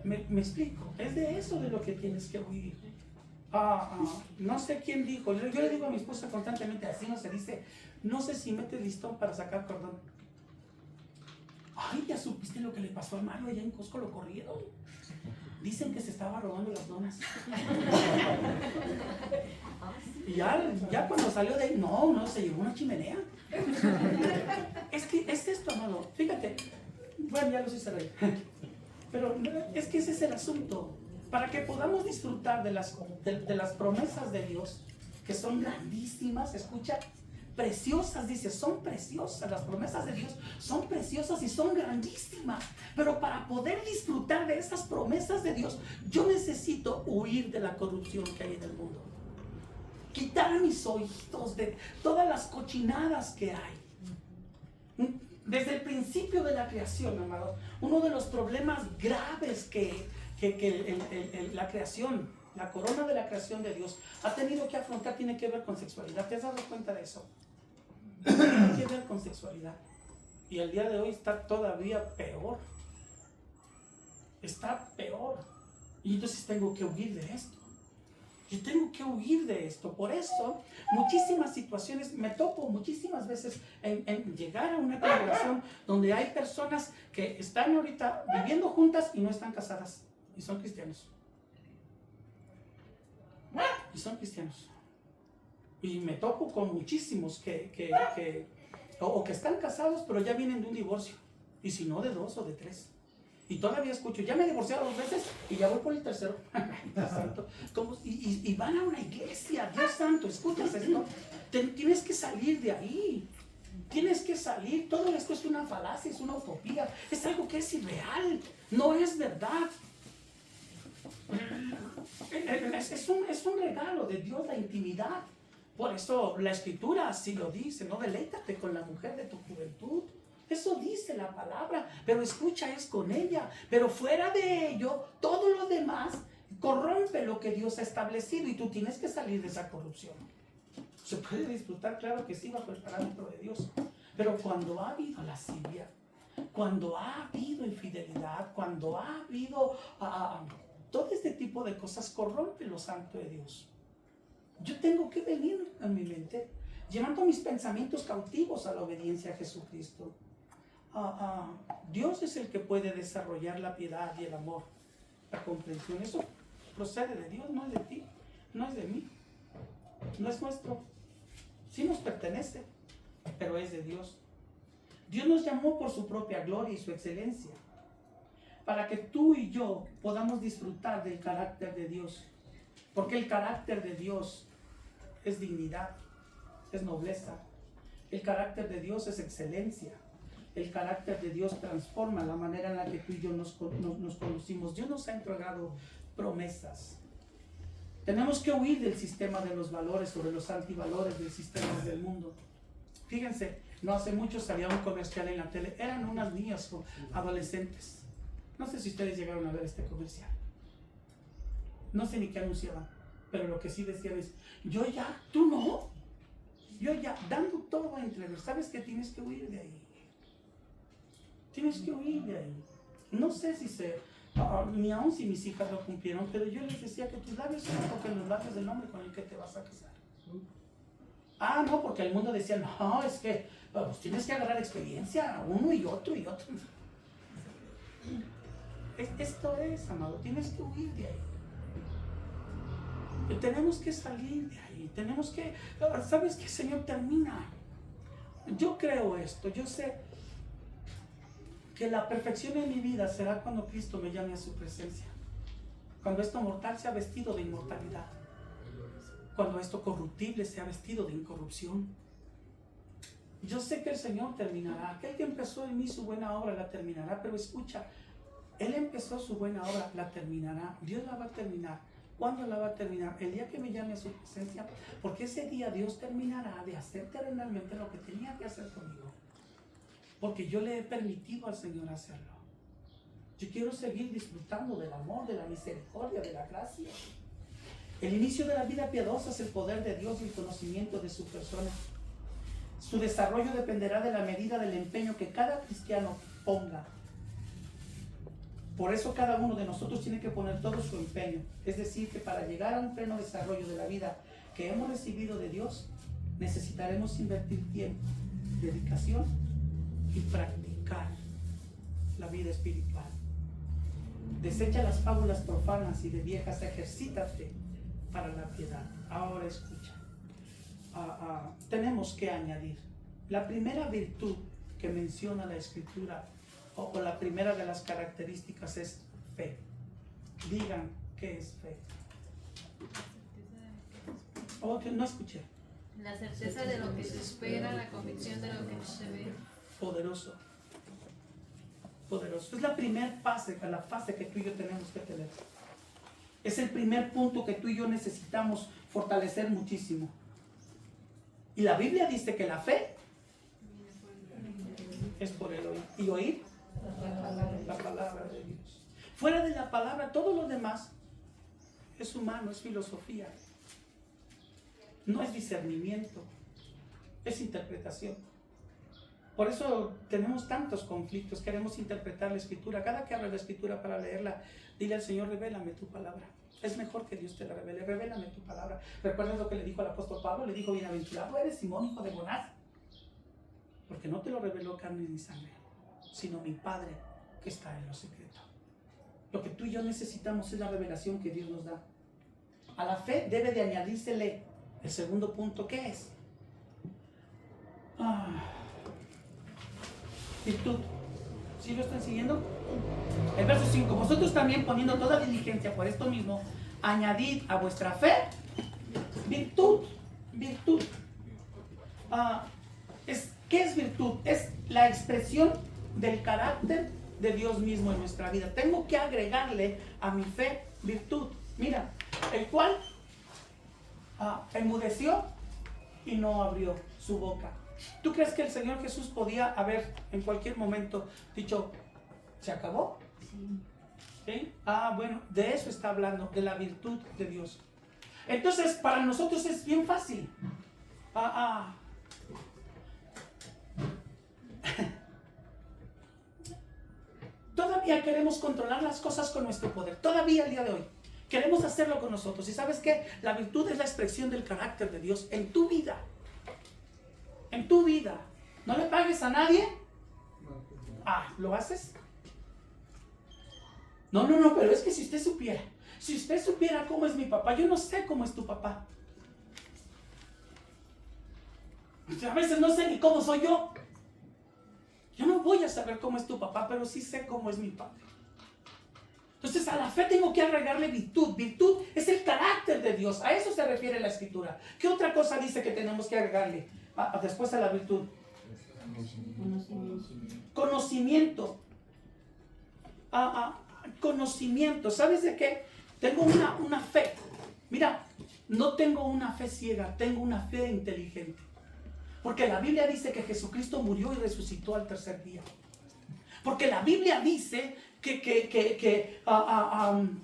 A: Me explico, es de eso de lo que tienes que huir. No sé quién dijo, yo le digo a mi esposa constantemente, así no se dice, no sé si metes listón para sacar cordón. Ay, ¿ya supiste lo que le pasó a Mario allá en Costco? Lo corrieron. Dicen que se estaba robando las donas. Y ya cuando salió de ahí, no, se llevó una chimenea. Es que es esto, amado. Fíjate, bueno, ya los hice reír. Pero es que ese es el asunto. Para que podamos disfrutar de las promesas de Dios, que son grandísimas, escucha, preciosas, dice, son preciosas, las promesas de Dios son preciosas y son grandísimas, pero para poder disfrutar de esas promesas de Dios, yo necesito huir de la corrupción que hay en el mundo, quitar mis oídos de todas las cochinadas que hay. Desde el principio de la creación, amado, uno de los problemas graves que la creación, la corona de la creación de Dios ha tenido que afrontar tiene que ver con sexualidad. ¿Te has dado cuenta de eso? Tiene que ver con sexualidad. Y el día de hoy está todavía peor. Está peor. Y entonces tengo que huir de esto. Yo tengo que huir de esto. Por eso, muchísimas situaciones, me topo muchísimas veces en llegar a una congregación donde hay personas que están ahorita viviendo juntas y no están casadas. Y son cristianos. Y son cristianos. Y me topo con muchísimos que están casados, pero ya vienen de un divorcio. Y si no, de 2 o de 3. Y todavía escucho, ya me he divorciado 2 veces y ya voy por el tercero. Y van a una iglesia, Dios santo, ¿escuchas esto? Tienes que salir de ahí. Tienes que salir. Todo esto es una falacia, es una utopía. Es algo que es irreal. No es verdad. Es un regalo de Dios la intimidad. Por eso la escritura así lo dice, no deleítate con la mujer de tu juventud. Eso dice la palabra, pero escucha, es con ella. Pero fuera de ello, todo lo demás corrompe lo que Dios ha establecido y tú tienes que salir de esa corrupción. Se puede disfrutar, claro que sí, bajo el parámetro de Dios. Pero cuando ha habido lascivia, cuando ha habido infidelidad, cuando ha habido todo este tipo de cosas, corrompe lo santo de Dios. Yo tengo que venir a mi mente, llevando mis pensamientos cautivos a la obediencia a Jesucristo. Dios es el que puede desarrollar la piedad y el amor, la comprensión. Eso procede de Dios, no es de ti, no es de mí, no es nuestro. Sí nos pertenece, pero es de Dios. Dios nos llamó por su propia gloria y su excelencia, para que tú y yo podamos disfrutar del carácter de Dios. Porque el carácter de Dios es dignidad, es nobleza. El carácter de Dios es excelencia. El carácter de Dios transforma la manera en la que tú y yo nos conocimos. Dios nos ha entregado promesas. Tenemos que huir del sistema de los valores sobre los antivalores del sistema del mundo. Fíjense, no hace mucho salía un comercial en la tele. Eran unas niñas o adolescentes. No sé si ustedes llegaron a ver este comercial. No sé ni qué anunciaban, pero lo que sí decían es, yo ya, tú no. Yo ya, dando todo a entrever. ¿Sabes que tienes que huir de ahí? Tienes que huir de ahí. No sé si ni aun si mis hijas lo cumplieron, pero yo les decía que tus labios se toquen los labios del hombre con el que te vas a casar. No, porque el mundo decía, no, es que pues, tienes que agarrar experiencia, uno y otro y otro. Esto es, amado, tienes que huir de ahí. Tenemos que salir de ahí, tenemos que, ¿sabes qué, Señor? Termina. Yo creo esto, yo sé que la perfección en mi vida será cuando Cristo me llame a su presencia. Cuando esto mortal sea vestido de inmortalidad. Cuando esto corruptible sea vestido de incorrupción. Yo sé que el Señor terminará. Aquel que empezó en mí su buena obra la terminará, pero escucha, Él empezó su buena obra, la terminará. Dios la va a terminar. ¿Cuándo la va a terminar? El día que me llame a su presencia, porque ese día Dios terminará de hacer terrenalmente lo que tenía que hacer conmigo. Porque yo le he permitido al Señor hacerlo. Yo quiero seguir disfrutando del amor, de la misericordia, de la gracia. El inicio de la vida piadosa es el poder de Dios y el conocimiento de su persona. Su desarrollo dependerá de la medida del empeño que cada cristiano ponga. Por eso cada uno de nosotros tiene que poner todo su empeño. Es decir, que para llegar a un pleno desarrollo de la vida que hemos recibido de Dios, necesitaremos invertir tiempo, dedicación y practicar la vida espiritual. Desecha las fábulas profanas y de viejas, ejercítate para la piedad. Ahora escucha. Tenemos que añadir la primera virtud que menciona la Escritura, o la primera de las características es fe. Digan, ¿qué es fe? No escuché.
D: La certeza de lo que se espera, la convicción de lo que se ve.
A: Poderoso. Poderoso. Es la primera fase, la fase que tú y yo tenemos que tener. Es el primer punto que tú y yo necesitamos fortalecer muchísimo. Y la Biblia dice que la fe es por el oír. ¿Y oír? La palabra de Dios. Fuera de la palabra, todo lo demás es humano, es filosofía. No es discernimiento, es interpretación. Por eso tenemos tantos conflictos, queremos interpretar la Escritura. Cada que abres la Escritura para leerla, dile al Señor, revélame tu palabra. Es mejor que Dios te la revele, revélame tu palabra. ¿Recuerdas lo que le dijo al apóstol Pablo? Le dijo, bienaventurado eres Simón, hijo de Jonás, porque no te lo reveló carne ni sangre, sino mi Padre que está en lo secreto. Lo que tú y yo necesitamos es la revelación que Dios nos da. A la fe debe de añadírsele El segundo punto, ¿qué es? Virtud. ¿Sí lo están siguiendo? El verso 5. Vosotros también, poniendo toda diligencia por esto mismo, añadid a vuestra fe virtud. Virtud. ¿Qué es virtud? Es la expresión del carácter de Dios mismo en nuestra vida. Tengo que agregarle a mi fe virtud. Mira, el cual enmudeció y no abrió su boca. ¿Tú crees que el Señor Jesús podía haber en cualquier momento dicho, ¿se acabó? ¿Sí? Bueno, de eso está hablando, de la virtud de Dios. Entonces, para nosotros es bien fácil. Todavía queremos controlar las cosas con nuestro poder. Todavía el día de hoy queremos hacerlo con nosotros. ¿Y sabes qué? La virtud es la expresión del carácter de Dios en tu vida. En tu vida. ¿No le pagues a nadie? ¿Lo haces? No, pero es que si usted supiera cómo es mi papá, yo no sé cómo es tu papá. A veces no sé ni cómo soy yo. Yo no voy a saber cómo es tu papá, pero sí sé cómo es mi padre. Entonces a la fe tengo que agregarle virtud. Virtud es el carácter de Dios. A eso se refiere la Escritura. ¿Qué otra cosa dice que tenemos que agregarle después a la virtud? Conocimiento. Conocimiento. ¿Sabes de qué? Tengo una fe. Mira, no tengo una fe ciega, tengo una fe inteligente. Porque la Biblia dice que Jesucristo murió y resucitó al tercer día. Porque la Biblia dice que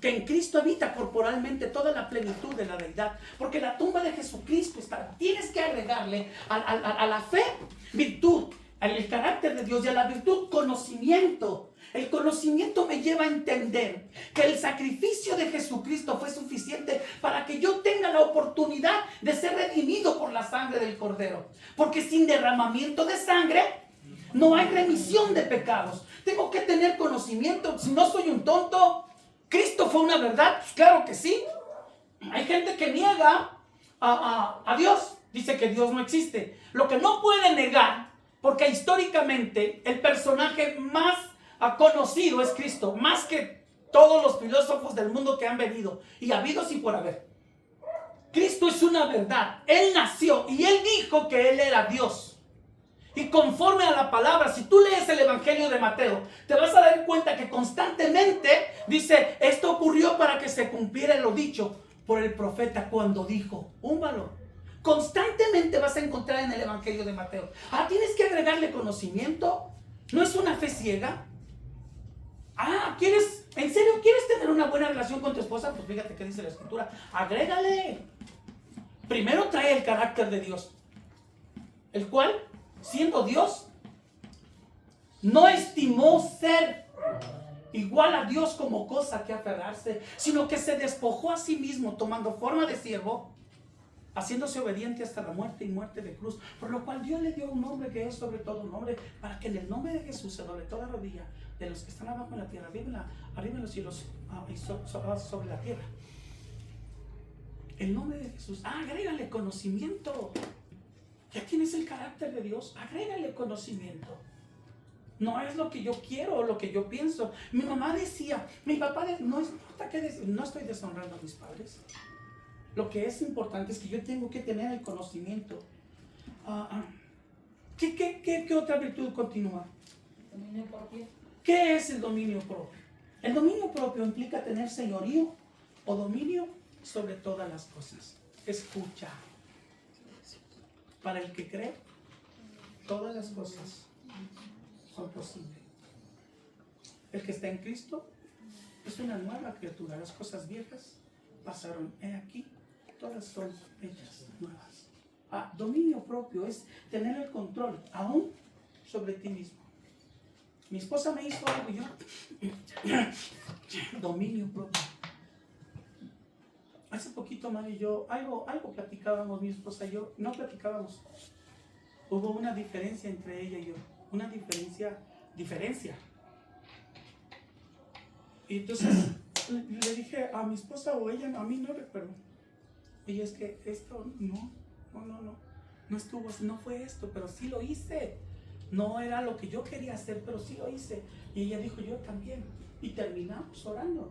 A: en Cristo habita corporalmente toda la plenitud de la deidad. Porque la tumba de Jesucristo está. Tienes que agregarle a la fe virtud, al carácter de Dios, y a la virtud conocimiento. El conocimiento me lleva a entender que el sacrificio de Jesucristo fue suficiente para que yo tenga la oportunidad de ser redimido por la sangre del Cordero. Porque sin derramamiento de sangre no hay remisión de pecados. Tengo que tener conocimiento. Si no soy un tonto, ¿Cristo fue una verdad? Pues claro que sí. Hay gente que niega a Dios. Dice que Dios no existe. Lo que no puede negar, porque históricamente el personaje más conocido es Cristo, más que todos los filósofos del mundo que han venido y habidos y por haber. Cristo es una verdad. Él nació y Él dijo que Él era Dios. Y conforme a la palabra, si tú lees el Evangelio de Mateo, te vas a dar cuenta que constantemente dice, esto ocurrió para que se cumpliera lo dicho por el profeta cuando dijo, un valor. Constantemente vas a encontrar en el Evangelio de Mateo. Tienes que agregarle conocimiento. No es una fe ciega. ¿En serio quieres tener una buena relación con tu esposa? Pues fíjate que dice la Escritura. Agrégale. Primero trae el carácter de Dios, el cual, siendo Dios, no estimó ser igual a Dios como cosa que aferrarse, sino que se despojó a sí mismo, tomando forma de siervo, haciéndose obediente hasta la muerte y muerte de cruz, por lo cual Dios le dio un nombre que es sobre todo un nombre, para que en el nombre de Jesús se doble toda rodilla de los que están abajo en la tierra, arriba en los cielos y sobre la tierra. El nombre de Jesús. Agrégale conocimiento. Ya tienes el carácter de Dios. Agrégale conocimiento. No es lo que yo quiero o lo que yo pienso. Mi mamá decía, mi papá no importa no estoy deshonrando a mis padres. Lo que es importante es que yo tengo que tener el conocimiento. ¿Qué otra virtud continúa?
D: Dominio propio.
A: ¿Qué es el dominio propio? El dominio propio implica tener señorío o dominio sobre todas las cosas. Escucha. Para el que cree, todas las cosas son posibles. El que está en Cristo es una nueva criatura. Las cosas viejas pasaron. He aquí, todas son hechas nuevas. Dominio propio es tener el control aún sobre ti mismo. Mi esposa me hizo algo y yo dominio propio. Hace poquito, Mari y yo, algo platicábamos, mi esposa y yo, no platicábamos. Hubo una diferencia entre ella y yo, una diferencia. Y entonces le dije a mi esposa o ella, a mí no recuerdo. Oye, es que esto no estuvo, no fue esto, pero sí lo hice. No era lo que yo quería hacer, pero sí lo hice. Y ella dijo, yo también. Y terminamos orando.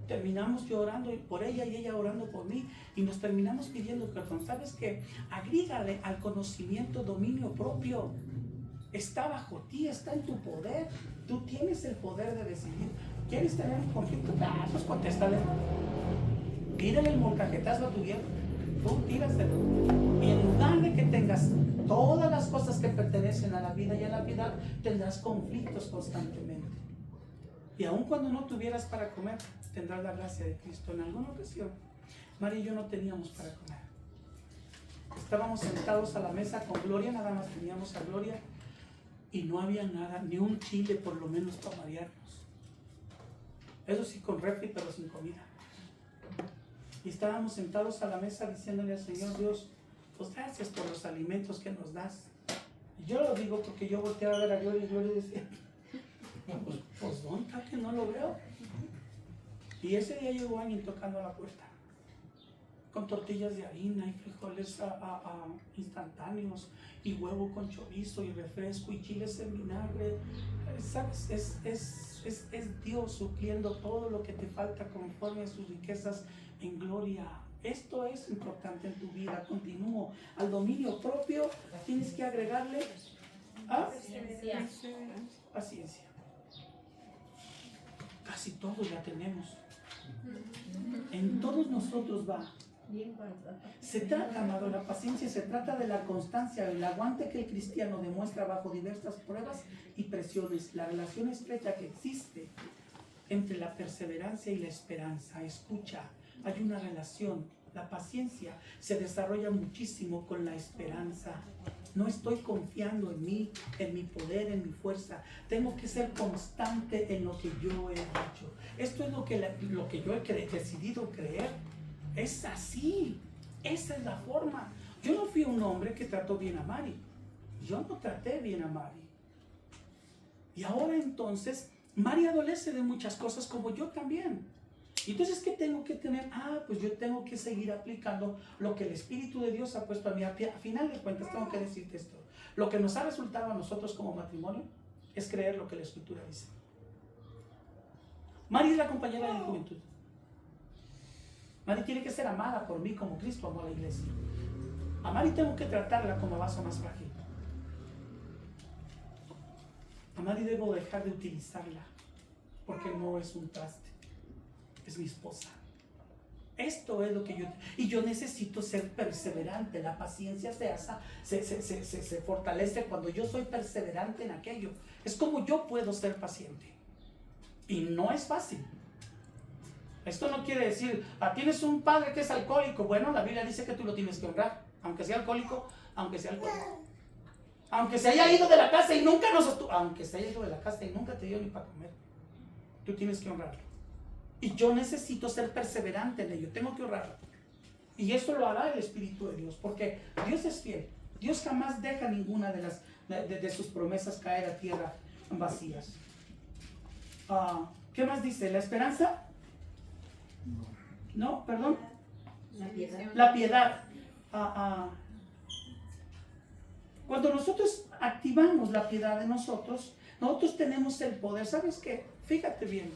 A: Terminamos yo orando por ella y ella orando por mí. Y nos terminamos pidiendo perdón. ¿Sabes qué? Agrégale al conocimiento dominio propio. Está bajo ti, está en tu poder. Tú tienes el poder de decidir. ¿Quieres tener un conflicto? Pues contéstale. Tírale el molcajetazo a tu viejo. Tú tíraselo. Y en lugar de que tengas todas las cosas que pertenecen a la vida y a la piedad, tendrás conflictos constantemente. Y aun cuando no tuvieras para comer, tendrás la gracia de Cristo. En alguna ocasión, María y yo no teníamos para comer. Estábamos sentados a la mesa con Gloria, nada más teníamos a Gloria, y no había nada, ni un chile por lo menos para marearnos. Eso sí, con refri, pero sin comida. Y estábamos sentados a la mesa diciéndole al Señor Dios, pues gracias por los alimentos que nos das. Y yo lo digo porque yo volteaba a ver a Gloria y Gloria decía, pues ¿dónde está que no lo veo? Y ese día llegó alguien tocando a la puerta, con tortillas de harina y frijoles instantáneos, y huevo con chorizo y refresco y chiles en vinagre. ¿Sabes? Es Dios supliendo todo lo que te falta conforme a sus riquezas en gloria. Esto es importante en tu vida. Continúo. Al dominio propio tienes que agregarle paciencia. Casi todos la tenemos. En todos nosotros va. Se trata, amado, la paciencia se trata de la constancia, el aguante que el cristiano demuestra bajo diversas pruebas y presiones, la relación estrecha que existe entre la perseverancia y la esperanza. Escucha, hay una relación. La paciencia se desarrolla muchísimo con la esperanza. No estoy confiando en mí, en mi poder, en mi fuerza. Tengo que ser constante en lo que yo he dicho. Esto es lo que yo he decidido creer. Es así. Esa es la forma. Yo no fui un hombre que trató bien a Mari. Yo no traté bien a Mari. Y ahora entonces, Mari adolece de muchas cosas como yo también. Y entonces, ¿qué tengo que tener? Pues yo tengo que seguir aplicando lo que el Espíritu de Dios ha puesto a mí. A final de cuentas, tengo que decirte esto. Lo que nos ha resultado a nosotros como matrimonio es creer lo que la Escritura dice. Mari es la compañera de mi juventud. Mari tiene que ser amada por mí como Cristo amó a la iglesia. A Mari tengo que tratarla como vaso más frágil. A Mari debo dejar de utilizarla porque no es un traste. Es mi esposa. Esto es lo que yo necesito ser perseverante. La paciencia se fortalece cuando yo soy perseverante en aquello. Es como yo puedo ser paciente. Y no es fácil. Esto no quiere decir, tienes un padre que es alcohólico. Bueno, la Biblia dice que tú lo tienes que honrar. Aunque sea alcohólico, aunque sea alcohólico. Aunque se haya ido de la casa y nunca aunque se haya ido de la casa y nunca te dio ni para comer. Tú tienes que honrarlo. Y yo necesito ser perseverante en ello. Tengo que honrarlo. Y esto lo hará el Espíritu de Dios. Porque Dios es fiel. Dios jamás deja ninguna de sus promesas caer a tierra vacías. ¿Qué más dice? ¿La esperanza? No, perdón. La piedad. Cuando nosotros activamos la piedad de nosotros tenemos el poder. ¿Sabes qué? Fíjate bien.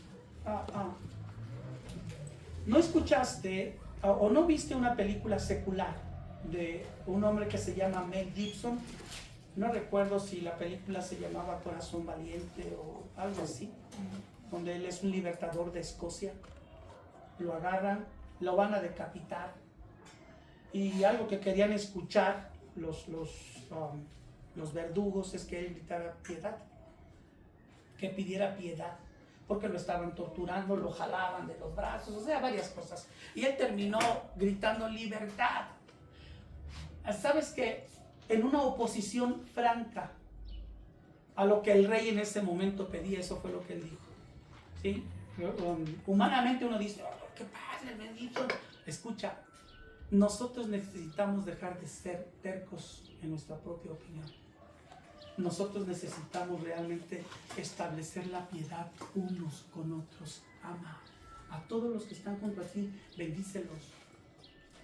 A: ¿No escuchaste o no viste una película secular de un hombre que se llama Mel Gibson? No recuerdo si la película se llamaba Corazón Valiente o algo así, donde él es un libertador de Escocia. Lo agarran, lo van a decapitar, y algo que querían escuchar los verdugos es que él gritara piedad, que pidiera piedad, porque lo estaban torturando, lo jalaban de los brazos, o sea, varias cosas. Y él terminó gritando libertad. ¿Sabes qué? En una oposición franca a lo que el rey en ese momento pedía, eso fue lo que él dijo. ¿Sí? Humanamente uno dice, qué padre, me dicho. Escucha, nosotros necesitamos dejar de ser tercos en nuestra propia opinión. Nosotros necesitamos realmente establecer la piedad unos con otros. Ama a todos los que están junto a ti, bendícelos.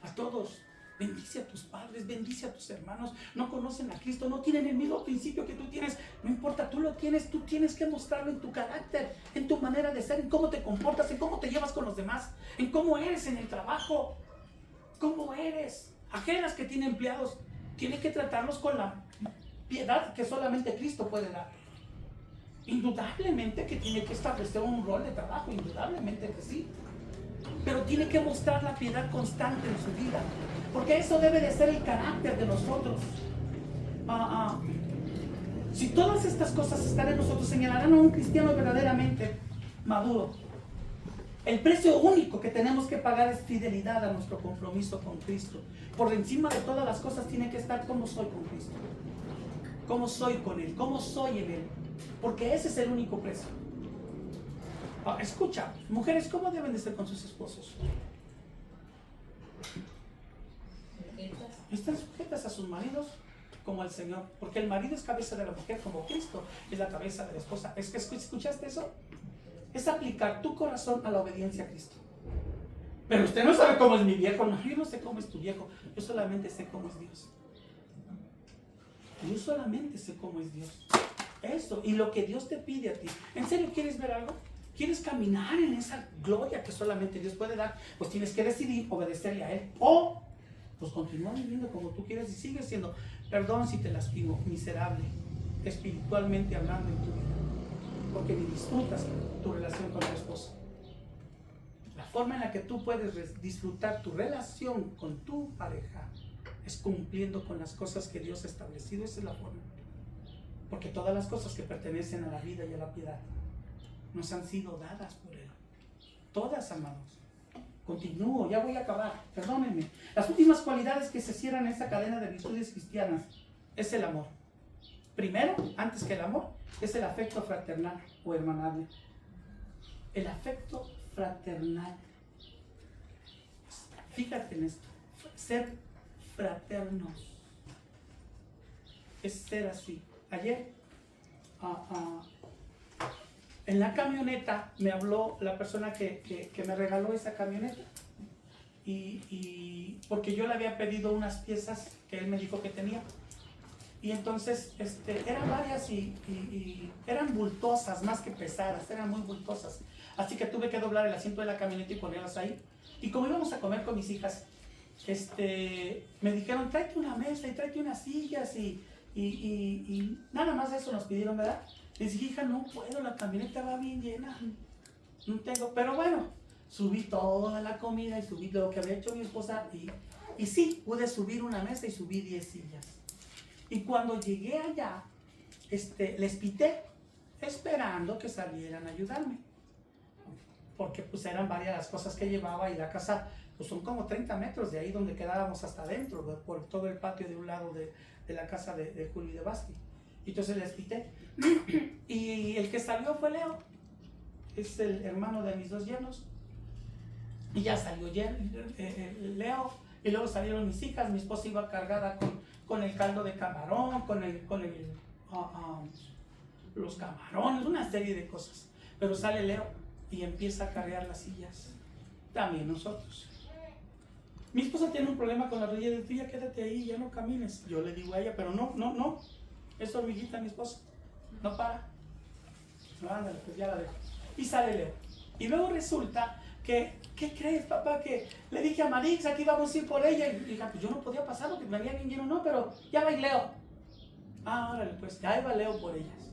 A: a todos. Bendice a tus padres, bendice a tus hermanos. No conocen a Cristo, no tienen el mismo principio que tú tienes. No importa, tú lo tienes, tú tienes que mostrarlo en tu carácter, en tu manera de ser, en cómo te comportas, en cómo te llevas con los demás, en cómo eres en el trabajo, cómo eres. Ajenas que tiene empleados, tiene que tratarlos con la piedad que solamente Cristo puede dar. Indudablemente que tiene que establecer un rol de trabajo, indudablemente que sí. Pero tiene que mostrar la piedad constante en su vida, porque eso debe de ser el carácter de nosotros. Si todas estas cosas están en nosotros, señalarán a un cristiano verdaderamente maduro. El precio único que tenemos que pagar es fidelidad a nuestro compromiso con Cristo. Por encima de todas las cosas tiene que estar cómo soy con Cristo, cómo soy con Él, cómo soy en Él, porque ese es el único precio. Escucha, mujeres, ¿cómo deben de ser con sus esposos? Están sujetas a sus maridos como al Señor, porque el marido es cabeza de la mujer, como Cristo es la cabeza de la esposa. ¿Es que escuchaste eso? Es aplicar tu corazón a la obediencia a Cristo. Pero usted no sabe cómo es mi viejo. No, yo no sé cómo es tu viejo, yo solamente sé cómo es Dios. Yo solamente sé cómo es Dios. Eso, y lo que Dios te pide a ti. ¿En serio quieres ver algo? ¿Quieres caminar en esa gloria que solamente Dios puede dar? Pues tienes que decidir obedecerle a Él. O, pues continúa viviendo como tú quieres y sigue siendo, perdón si te lastimo, miserable, espiritualmente hablando en tu vida. Porque ni disfrutas tu relación con tu esposa. La forma en la que tú puedes disfrutar tu relación con tu pareja es cumpliendo con las cosas que Dios ha establecido. Esa es la forma. Porque todas las cosas que pertenecen a la vida y a la piedad nos han sido dadas por Él. Todas, amados. Continúo, ya voy a acabar, perdónenme. Las últimas cualidades que se cierran en esta cadena de virtudes cristianas es el amor. Primero, antes que el amor, es el afecto fraternal o hermanable. El afecto fraternal. Fíjate en esto. Ser fraternos es ser así. Ayer, en la camioneta me habló la persona que me regaló esa camioneta. Y porque yo le había pedido unas piezas que él me dijo que tenía. Y entonces eran varias y eran bultosas, más que pesadas, eran muy bultosas. Así que tuve que doblar el asiento de la camioneta y ponerlas ahí. Y como íbamos a comer con mis hijas, me dijeron, tráete una mesa y tráete unas sillas y nada más eso nos pidieron, ¿verdad? Les dije, hija, no puedo, la camioneta va bien llena, no tengo, pero bueno, subí toda la comida y subí lo que había hecho mi esposa y sí, pude subir una mesa y subí 10 sillas. Y cuando llegué allá, les pité, esperando que salieran a ayudarme. Porque pues eran varias las cosas que llevaba y la casa, pues son como 30 metros de ahí donde quedábamos hasta adentro, por todo el patio de un lado de la casa de Julio y de Basti. Y entonces les pité. Y el que salió fue Leo, es el hermano de mis 2 yernos. Y ya salió Leo, y luego salieron mis hijas, mi esposa iba cargada con el caldo de camarón, con los camarones, una serie de cosas. Pero sale Leo y empieza a cargar las sillas. También nosotros. Mi esposa tiene un problema con la rodilla, tú ya quédate ahí, ya no camines. Yo le digo a ella, pero no, es hormiguita mi esposa, no para. No, ándale, pues ya la dejo. Y sale Leo. Y luego resulta que, ¿qué crees, papá? Que le dije a Marix, aquí vamos a ir por ella. Y dije, pues yo no podía pasar porque me había bien lleno, no, pero ya va y Leo. Órale, pues ya iba Leo por ellas.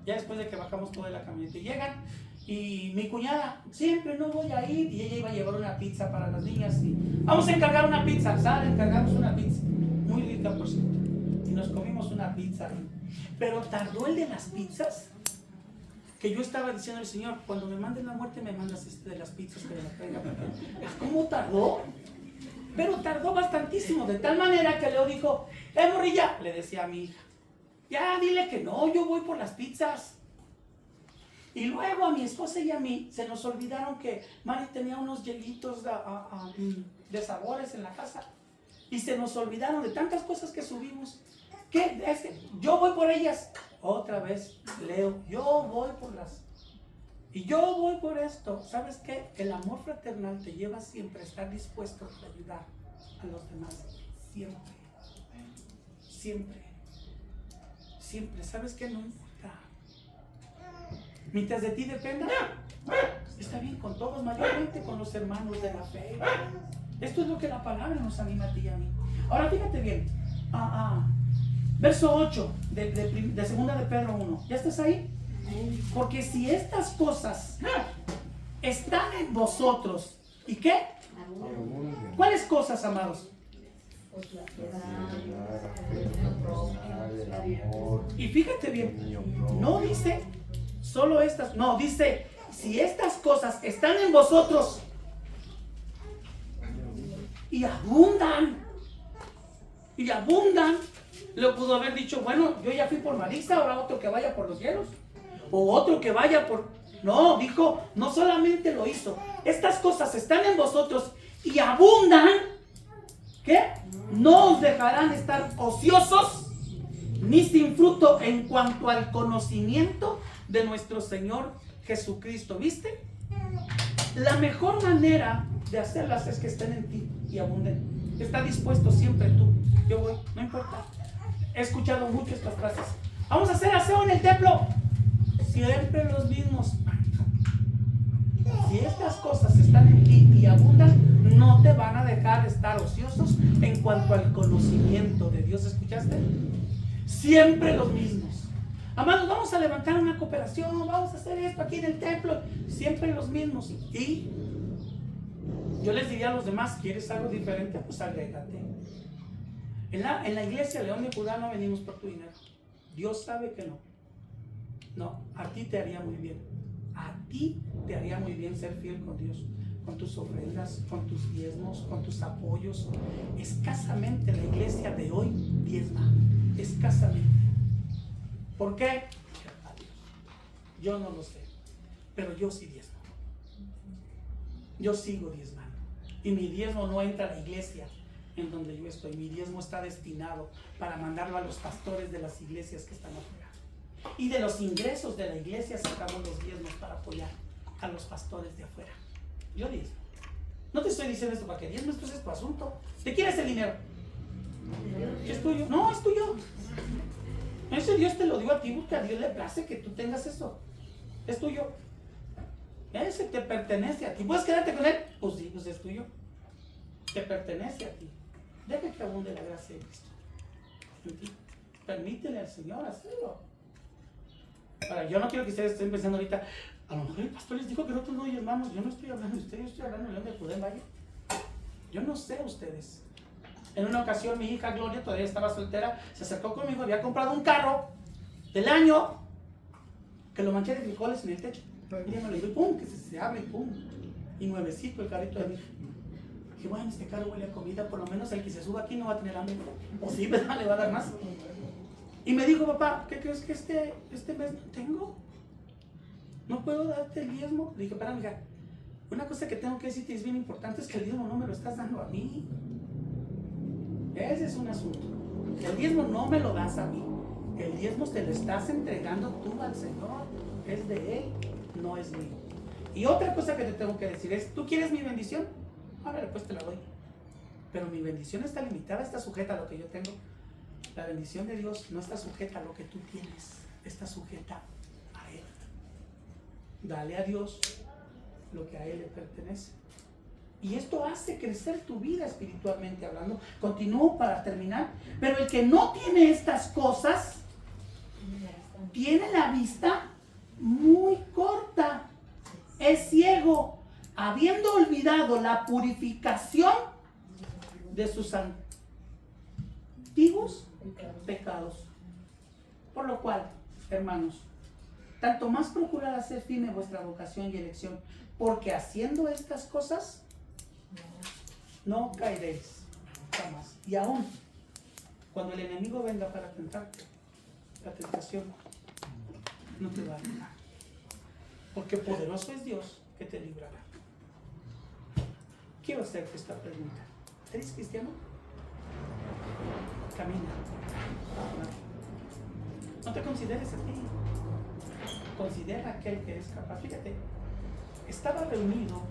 A: Ya después de que bajamos toda la camioneta y llegan. Y mi cuñada, siempre no voy a ir. Y ella iba a llevar una pizza para las niñas. Y vamos a encargar una pizza. Sale, encargamos una pizza. Muy rica, por cierto. Y nos comimos una pizza. Pero tardó el de las pizzas. Que yo estaba diciendo al Señor, cuando me manden la muerte me mandas de las pizzas que me las traiga. ¿Cómo tardó? Pero tardó bastantísimo. De tal manera que Leo dijo, morrilla, le decía a mi hija, ya dile que no, yo voy por las pizzas. Y luego a mi esposa y a mí se nos olvidaron que Mari tenía unos hielitos de sabores en la casa. Y se nos olvidaron de tantas cosas que subimos. ¿Qué? Yo voy por ellas. Otra vez, Leo, yo voy por las. Y yo voy por esto. ¿Sabes qué? El amor fraternal te lleva siempre a estar dispuesto a ayudar. a los demás. Siempre. Siempre. Siempre. ¿Sabes qué? No importa. Mientras de ti dependa, está bien con todos, mayormente con los hermanos de la fe. Esto es lo que la palabra nos anima a ti y a mí. Ahora fíjate bien. Verso 8 de segunda de Pedro 1. ¿Ya estás ahí? Porque si estas cosas están en vosotros, ¿y qué? ¿Cuáles cosas, amados? Y fíjate bien, no dice solo estas, no, dice si estas cosas están en vosotros y abundan, le pudo haber dicho, bueno, yo ya fui por Marisa, ahora otro que vaya por los hielos, o otro que vaya por... No, dijo, no solamente lo hizo, estas cosas están en vosotros y abundan, ¿qué? No os dejarán estar ociosos ni sin fruto en cuanto al conocimiento de nuestro Señor Jesucristo. ¿Viste? La mejor manera de hacerlas es que estén en ti y abunden. Está dispuesto siempre tú. Yo voy, no importa. He escuchado mucho estas frases. Vamos a hacer aseo en el templo. Siempre los mismos. Si estas cosas están en ti y abundan, no te van a dejar estar ociosos en cuanto al conocimiento de Dios. ¿Escuchaste? Siempre los mismos. Amados, vamos a levantar una cooperación, vamos a hacer esto aquí en el templo. Siempre los mismos. Y yo les diría a los demás, ¿quieres algo diferente? Pues agrégate. En la iglesia León de Judá no venimos por tu dinero. Dios sabe que no. No, a ti te haría muy bien. A ti te haría muy bien ser fiel con Dios, con tus ofrendas, con tus diezmos, con tus apoyos. Escasamente la iglesia de hoy diezma. Escasamente. ¿Por qué? Yo no lo sé, pero yo sí diezmo. Yo sigo diezmando. Y mi diezmo no entra a la iglesia en donde yo estoy. Mi diezmo está destinado para mandarlo a los pastores de las iglesias que están afuera. Y de los ingresos de la iglesia sacamos los diezmos para apoyar a los pastores de afuera. Yo diezmo. No te estoy diciendo esto para que diezmes, pues es tu asunto. ¿De quién es el dinero? ¿Es tuyo? No, es tuyo. Ese Dios te lo dio a ti, porque a Dios le place que tú tengas eso. Es tuyo. Ese te pertenece a ti. ¿Puedes quedarte con él? Pues sí, pues es tuyo. Te pertenece a ti. Deja que abunde la gracia de Cristo en ti. Permítele al Señor hacerlo. Ahora, yo no quiero que ustedes estén pensando ahorita, a lo mejor el pastor les dijo que nosotros no diezmamos. Yo no estoy hablando de ustedes, yo estoy hablando de León de Judá en Valle. Yo no sé ustedes. En una ocasión mi hija Gloria todavía estaba soltera, se acercó conmigo, había comprado un carro del año que lo manché de frijoles en el techo. Y ya me lo dijo, y pum, que se abre y pum. Y nuevecito el carrito de mi hija. Dije, bueno, este carro huele a comida, por lo menos el que se suba aquí no va a tener hambre. O sí, ¿verdad? Le va a dar más. Y me dijo, papá, ¿qué crees que este mes no tengo? ¿No puedo darte el diezmo? Le dije, espera, mija, una cosa que tengo que decirte es bien importante, es que el diezmo no me lo estás dando a mí. Ese es un asunto. El diezmo no me lo das a mí. El diezmo te lo estás entregando tú al Señor. Es de Él, no es mío. Y otra cosa que te tengo que decir es, ¿tú quieres mi bendición? Ahora pues te la doy. Pero mi bendición está limitada, está sujeta a lo que yo tengo. La bendición de Dios no está sujeta a lo que tú tienes, está sujeta a Él. Dale a Dios lo que a Él le pertenece. Y esto hace crecer tu vida espiritualmente hablando. Continúo para terminar. Pero el que no tiene estas cosas, tiene la vista muy corta. Es ciego, habiendo olvidado la purificación de sus antiguos pecados. Por lo cual, hermanos, tanto más procurad hacer firme vuestra vocación y elección, porque haciendo estas cosas no caeréis jamás. Y aún cuando el enemigo venga para tentarte, la tentación no te va a ganar, porque poderoso es Dios que te librará. Quiero hacerte esta pregunta: ¿eres cristiano? Camina. No te consideres a ti, considera a aquel que es capaz. Fíjate, estaba reunido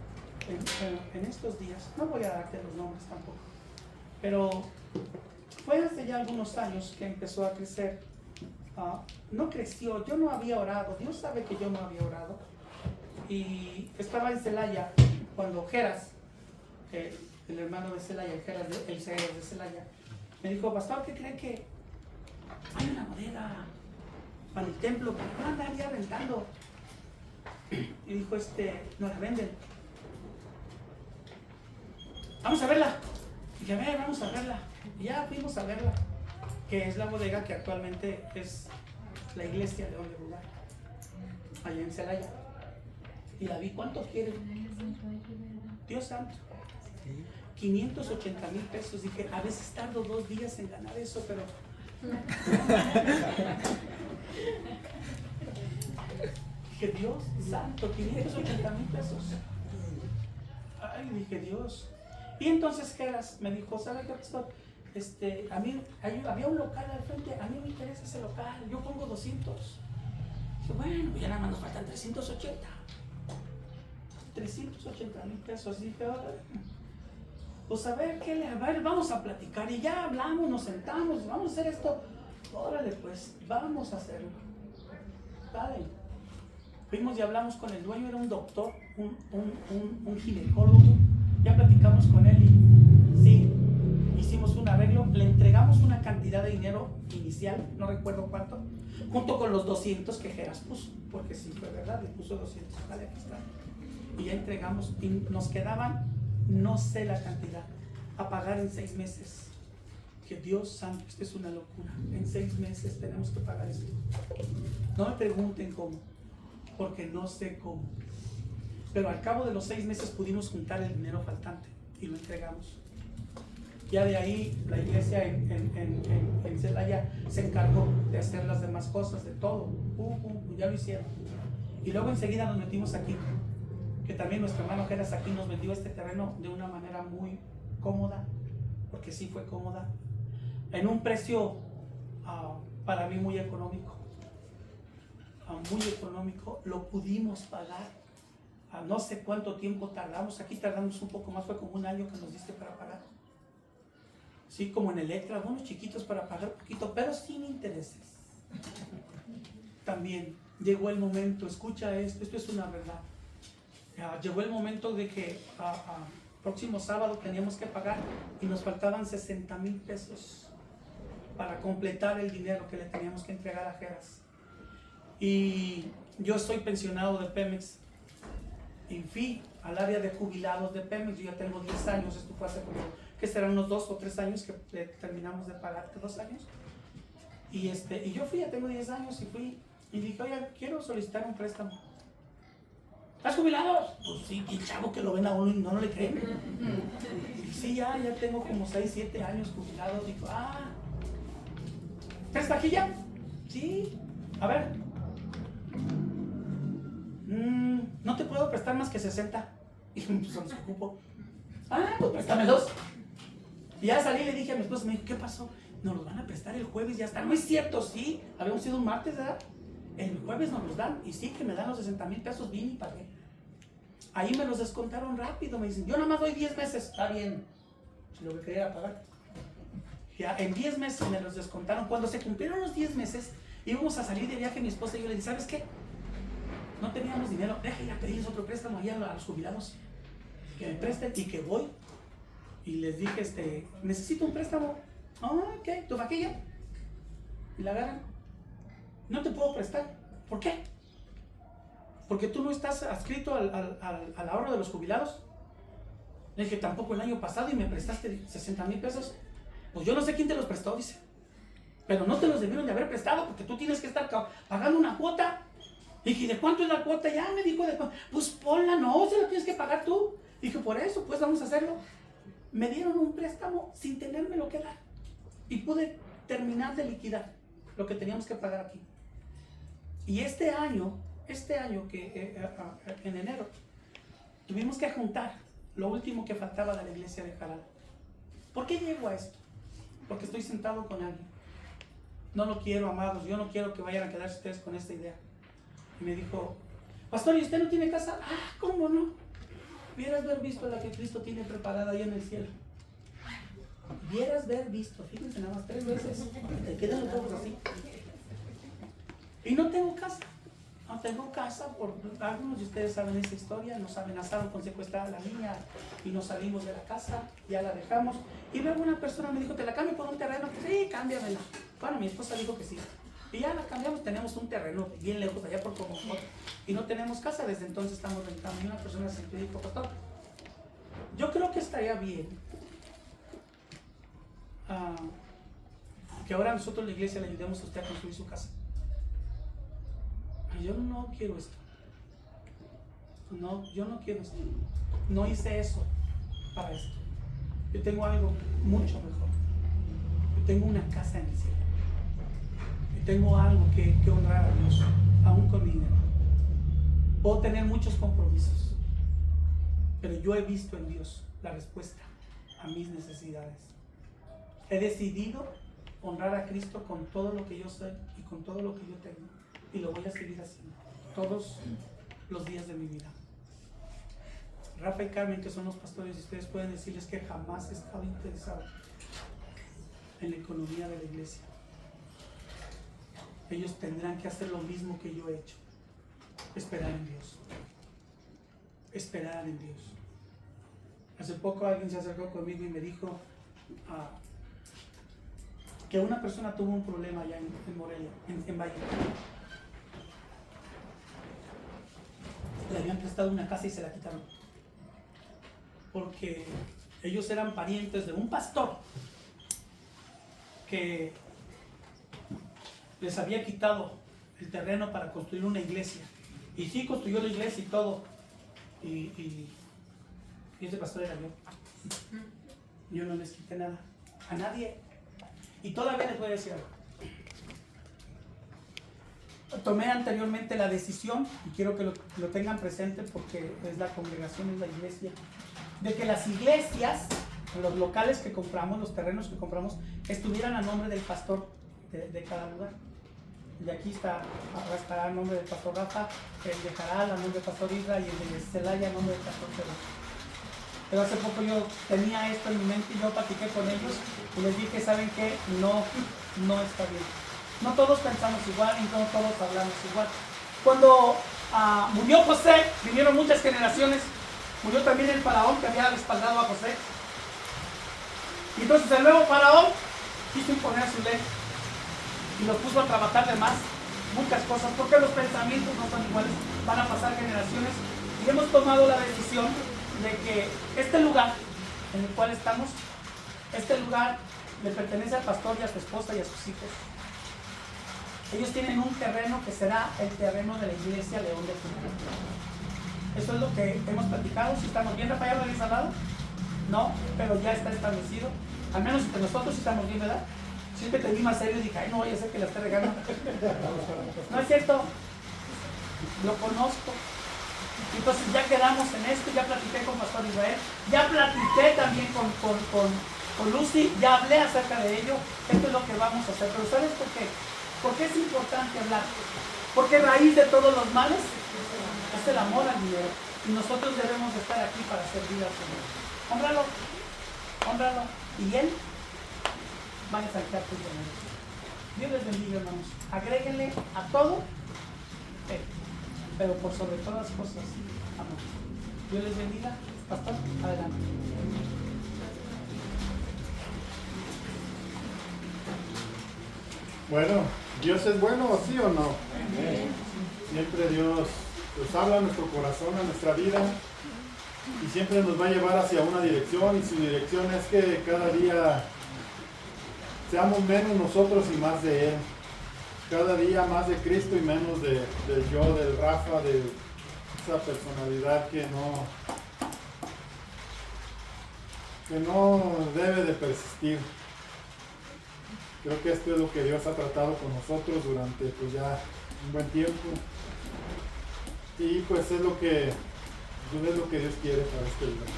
A: en estos días, no voy a darte los nombres tampoco, Pero fue hace ya algunos años que empezó a crecer. No creció, yo no había orado, Dios sabe que yo no había orado. Y estaba en Celaya cuando Geras, el hermano de Celaya, el CEO de Celaya, me dijo: pastor, ¿qué cree que hay una bodega para el templo que van a andar ya rentando? Y dijo: nos la venden. Vamos a verla. Y dije: a ver, vamos a verla. Y ya fuimos a verla, que es la bodega que actualmente es la iglesia de Onde Lugar, allá en Celaya. Y la vi. ¿Cuánto quieren? Dios santo, 580,000 pesos. Dije: a veces tardo 2 días en ganar eso, pero dije: Dios santo, 580,000 pesos. Ay, dije: Dios. Y entonces Geras me dijo: ¿sabe qué, pastor? A mí había un local al frente, a mí me interesa ese local, yo pongo 200. Dije: bueno, pues ya nada más nos faltan 380,000 pesos. Dije: pues a ver, vamos a platicar. Y ya hablamos, nos sentamos, vamos a hacer esto. Órale, pues, vamos a hacerlo. Dale. Fuimos y hablamos con el dueño, era un doctor, un ginecólogo. Ya platicamos con él y sí, hicimos un arreglo, le entregamos una cantidad de dinero inicial, no recuerdo cuánto, junto con los 200 que Geras puso, porque sí fue verdad, le puso 200, vale, aquí está. Y ya entregamos y nos quedaban, no sé la cantidad, a pagar en 6 meses. Que Dios santo, esto es una locura. En 6 meses tenemos que pagar esto. No me pregunten cómo, porque no sé cómo. Pero al cabo de los 6 meses pudimos juntar el dinero faltante y lo entregamos. Ya de ahí la iglesia en Celaya se encargó de hacer las demás cosas, de todo. Ya lo hicieron. Y luego enseguida nos metimos aquí, que también nuestro hermano Geras aquí nos vendió este terreno de una manera muy cómoda, porque sí fue cómoda, en un precio para mí muy económico. Muy económico, lo pudimos pagar. No sé cuánto tiempo tardamos, aquí tardamos un poco más, fue como 1 año que nos diste para pagar. Sí, como en Electra, unos chiquitos para pagar poquito, pero sin intereses. También llegó el momento, escucha esto es una verdad. Llegó el momento de que próximo sábado teníamos que pagar y nos faltaban 60,000 pesos para completar el dinero que le teníamos que entregar a Geras. Y yo soy pensionado de Pemex y fui al área de jubilados de Pemex. Yo ya tengo 10 años, esto fue hace como, que serán unos 2 o 3 años que terminamos de pagar, 2 años. Y yo fui, ya tengo 10 años y fui y dije: oye, quiero solicitar un préstamo. ¿Estás jubilado? Pues sí, qué chavo que lo ven a uno y no le creen. Y sí, ya tengo como 6, 7 años jubilado. Digo: ¿tres taquilla? Sí, a ver. No te puedo prestar más que 60. Y pues se los ocupo. Pues préstamelos. Y ya salí y le dije a mi esposa, me dijo: ¿qué pasó? Nos los van a prestar el jueves, ya está. No es cierto, sí. Habíamos sido un martes, ¿verdad? El jueves nos los dan. Y sí, que me dan los 60,000 pesos, vine y pagué. Ahí me los descontaron rápido. Me dicen: yo nada más doy 10 meses. Está bien. Si lo que quería era pagar. Ya en 10 meses me los descontaron. Cuando se cumplieron los 10 meses, íbamos a salir de viaje mi esposa y yo le dije: ¿sabes qué? No teníamos dinero, deja ir a pedirles otro préstamo ahí a los jubilados, que me presten. Y que voy y les dije: necesito un préstamo. Ok, tu vaquilla. Y la agarran: no te puedo prestar. ¿Por qué? Porque tú no estás adscrito al ahorro de los jubilados. Le dije: tampoco el año pasado y me prestaste 60,000 pesos. Pues yo no sé quién te los prestó, dice, pero no te los debieron de haber prestado porque tú tienes que estar pagando una cuota. Dije: ¿de cuánto es la cuota? Ya me dijo: ¿de cuánto? Pues ponla, no, se la tienes que pagar tú. Dije: por eso, pues vamos a hacerlo. Me dieron un préstamo sin tenérmelo que dar. Y pude terminar de liquidar lo que teníamos que pagar aquí. Y este año que en enero, tuvimos que juntar lo último que faltaba de la iglesia de Jalal. ¿Por qué llego a esto? Porque estoy sentado con alguien. No lo quiero, amados, yo no quiero que vayan a quedarse ustedes con esta idea. Y me dijo: pastor, ¿y usted no tiene casa? ¿Cómo no? Hubieras haber visto la que Cristo tiene preparada ahí en el cielo. Vieras ver visto, fíjense nada más 3 veces, te quedan los ojos así. Y no tengo casa. No tengo casa, por algunos de ustedes saben esa historia, nos amenazaron con secuestrar a la niña y nos salimos de la casa, ya la dejamos. Y luego una persona me dijo, ¿te la cambio por un terreno? Sí, cámbiamela. Bueno, mi esposa dijo que sí. Y ya la cambiamos, tenemos un terreno bien lejos, allá por Comocoto. Y no tenemos casa, desde entonces estamos rentando. Y una persona se me dijo, pastor, yo creo que estaría bien que ahora nosotros la iglesia le ayudemos a usted a construir su casa. Yo no quiero esto. No, yo no quiero esto. No hice eso para esto. Yo tengo algo mucho mejor. Yo tengo una casa en el cielo. Yo tengo algo que honrar a Dios, aún con dinero. Puedo tener muchos compromisos, pero yo he visto en Dios la respuesta a mis necesidades. He decidido honrar a Cristo con todo lo que yo soy y con todo lo que yo tengo. Y lo voy a seguir haciendo todos los días de mi vida. Rafa y Carmen, que son los pastores, ustedes pueden decirles que jamás he estado interesado en la economía de la iglesia. Ellos tendrán que hacer lo mismo que yo he hecho. Esperar en Dios. Esperar en Dios. Hace poco alguien se acercó conmigo y me dijo que una persona tuvo un problema allá en Morelia, en Valle. Le habían prestado una casa y se la quitaron. Porque ellos eran parientes de un pastor que les había quitado el terreno para construir una iglesia. Y sí, construyó la iglesia y todo. Y ese pastor era yo. Yo no les quité nada. A nadie. Y todavía les voy a decir algo. Tomé anteriormente la decisión, y quiero que lo tengan presente porque es la congregación, es la iglesia, de que las iglesias, los locales que compramos, los terrenos que compramos, estuvieran a nombre del pastor de cada lugar. De aquí estará a nombre del pastor Rafa, el de Jaral a nombre del pastor Isra y el de Celaya a nombre del pastor Pedro. Pero hace poco yo tenía esto en mi mente y yo platiqué con ellos y les dije, ¿saben qué? No está bien. No todos pensamos igual y no todos hablamos igual. Cuando murió José, vinieron muchas generaciones. Murió también el faraón que había respaldado a José. Y entonces el nuevo faraón quiso imponer su ley y lo puso a trabajar de más muchas cosas, porque los pensamientos no son iguales. Van a pasar generaciones y hemos tomado la decisión de que este lugar en el cual estamos, este lugar le pertenece al pastor y a su esposa y a sus hijos. Ellos tienen un terreno que será el terreno de la iglesia León de Judá. Eso es lo que hemos platicado. Si estamos bien, Rafael, ¿lo habéis hablado? No, pero ya está establecido. Al menos entre nosotros sí estamos bien, ¿verdad? Si es que te vi más serio y dije, ay, no voy a hacer que la esté regando. No es cierto. Lo conozco. Entonces ya quedamos en esto, ya platiqué con Pastor Israel, ya platiqué también con Lucy, ya hablé acerca de ello. Esto es lo que vamos a hacer. Pero ¿sabes por qué? ¿Por qué es importante hablar? Porque raíz de todos los males es el amor al dinero. Y nosotros debemos de estar aquí para servir al Señor. Hónralo, hónralo. Y Él va a exaltar tu dinero. Dios les bendiga, hermanos. Agréguenle a todo Él. Pero por sobre todas las cosas, amor. Dios les bendiga. Pastor, adelante.
E: Bueno, ¿Dios es bueno, sí o no? Siempre Dios nos habla a nuestro corazón, a nuestra vida, y siempre nos va a llevar hacia una dirección, y su dirección es que cada día seamos menos nosotros y más de Él. Cada día más de Cristo y menos del yo, del Rafa, de esa personalidad que no debe de persistir. Creo que esto es lo que Dios ha tratado con nosotros durante pues ya un buen tiempo. Y pues es lo que Dios quiere para este día.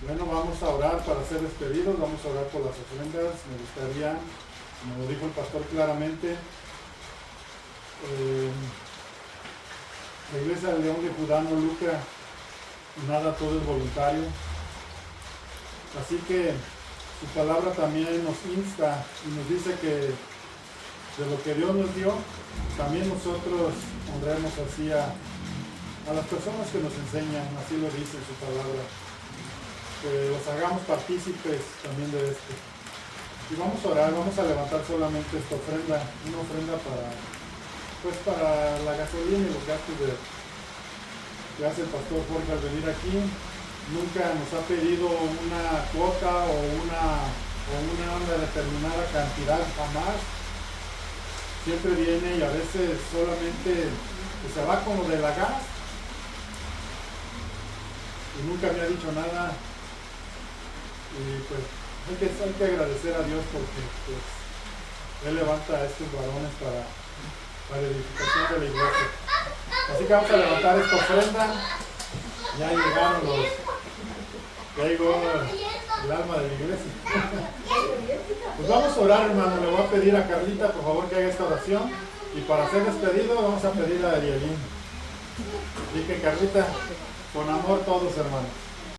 E: Bueno, vamos a orar para ser despedidos, vamos a orar por las ofrendas. Me gustaría, como lo dijo el pastor claramente, la iglesia de León de Judá no lucra nada, todo es voluntario. Así que su palabra también nos insta y nos dice que de lo que Dios nos dio, también nosotros honremos así a las personas que nos enseñan, así lo dice su palabra, que los hagamos partícipes también de esto. Y vamos a orar, vamos a levantar solamente esta ofrenda, una ofrenda para la gasolina y los gastos que hace el pastor Jorge al venir aquí. Nunca nos ha pedido una cuota o una determinada cantidad, jamás. Siempre viene y a veces solamente se va con lo de la gas y nunca me ha dicho nada. Y pues hay que agradecer a Dios porque pues, Él levanta a estos varones para la edificación de la iglesia. Así que vamos a levantar esta ofrenda. Ya llegó el alma de la iglesia. Pues vamos a orar, hermano. Le voy a pedir a Carlita, por favor, que haga esta oración. Y para ser despedido, vamos a pedir a Arielín. Así que, Carlita, con amor todos, hermanos.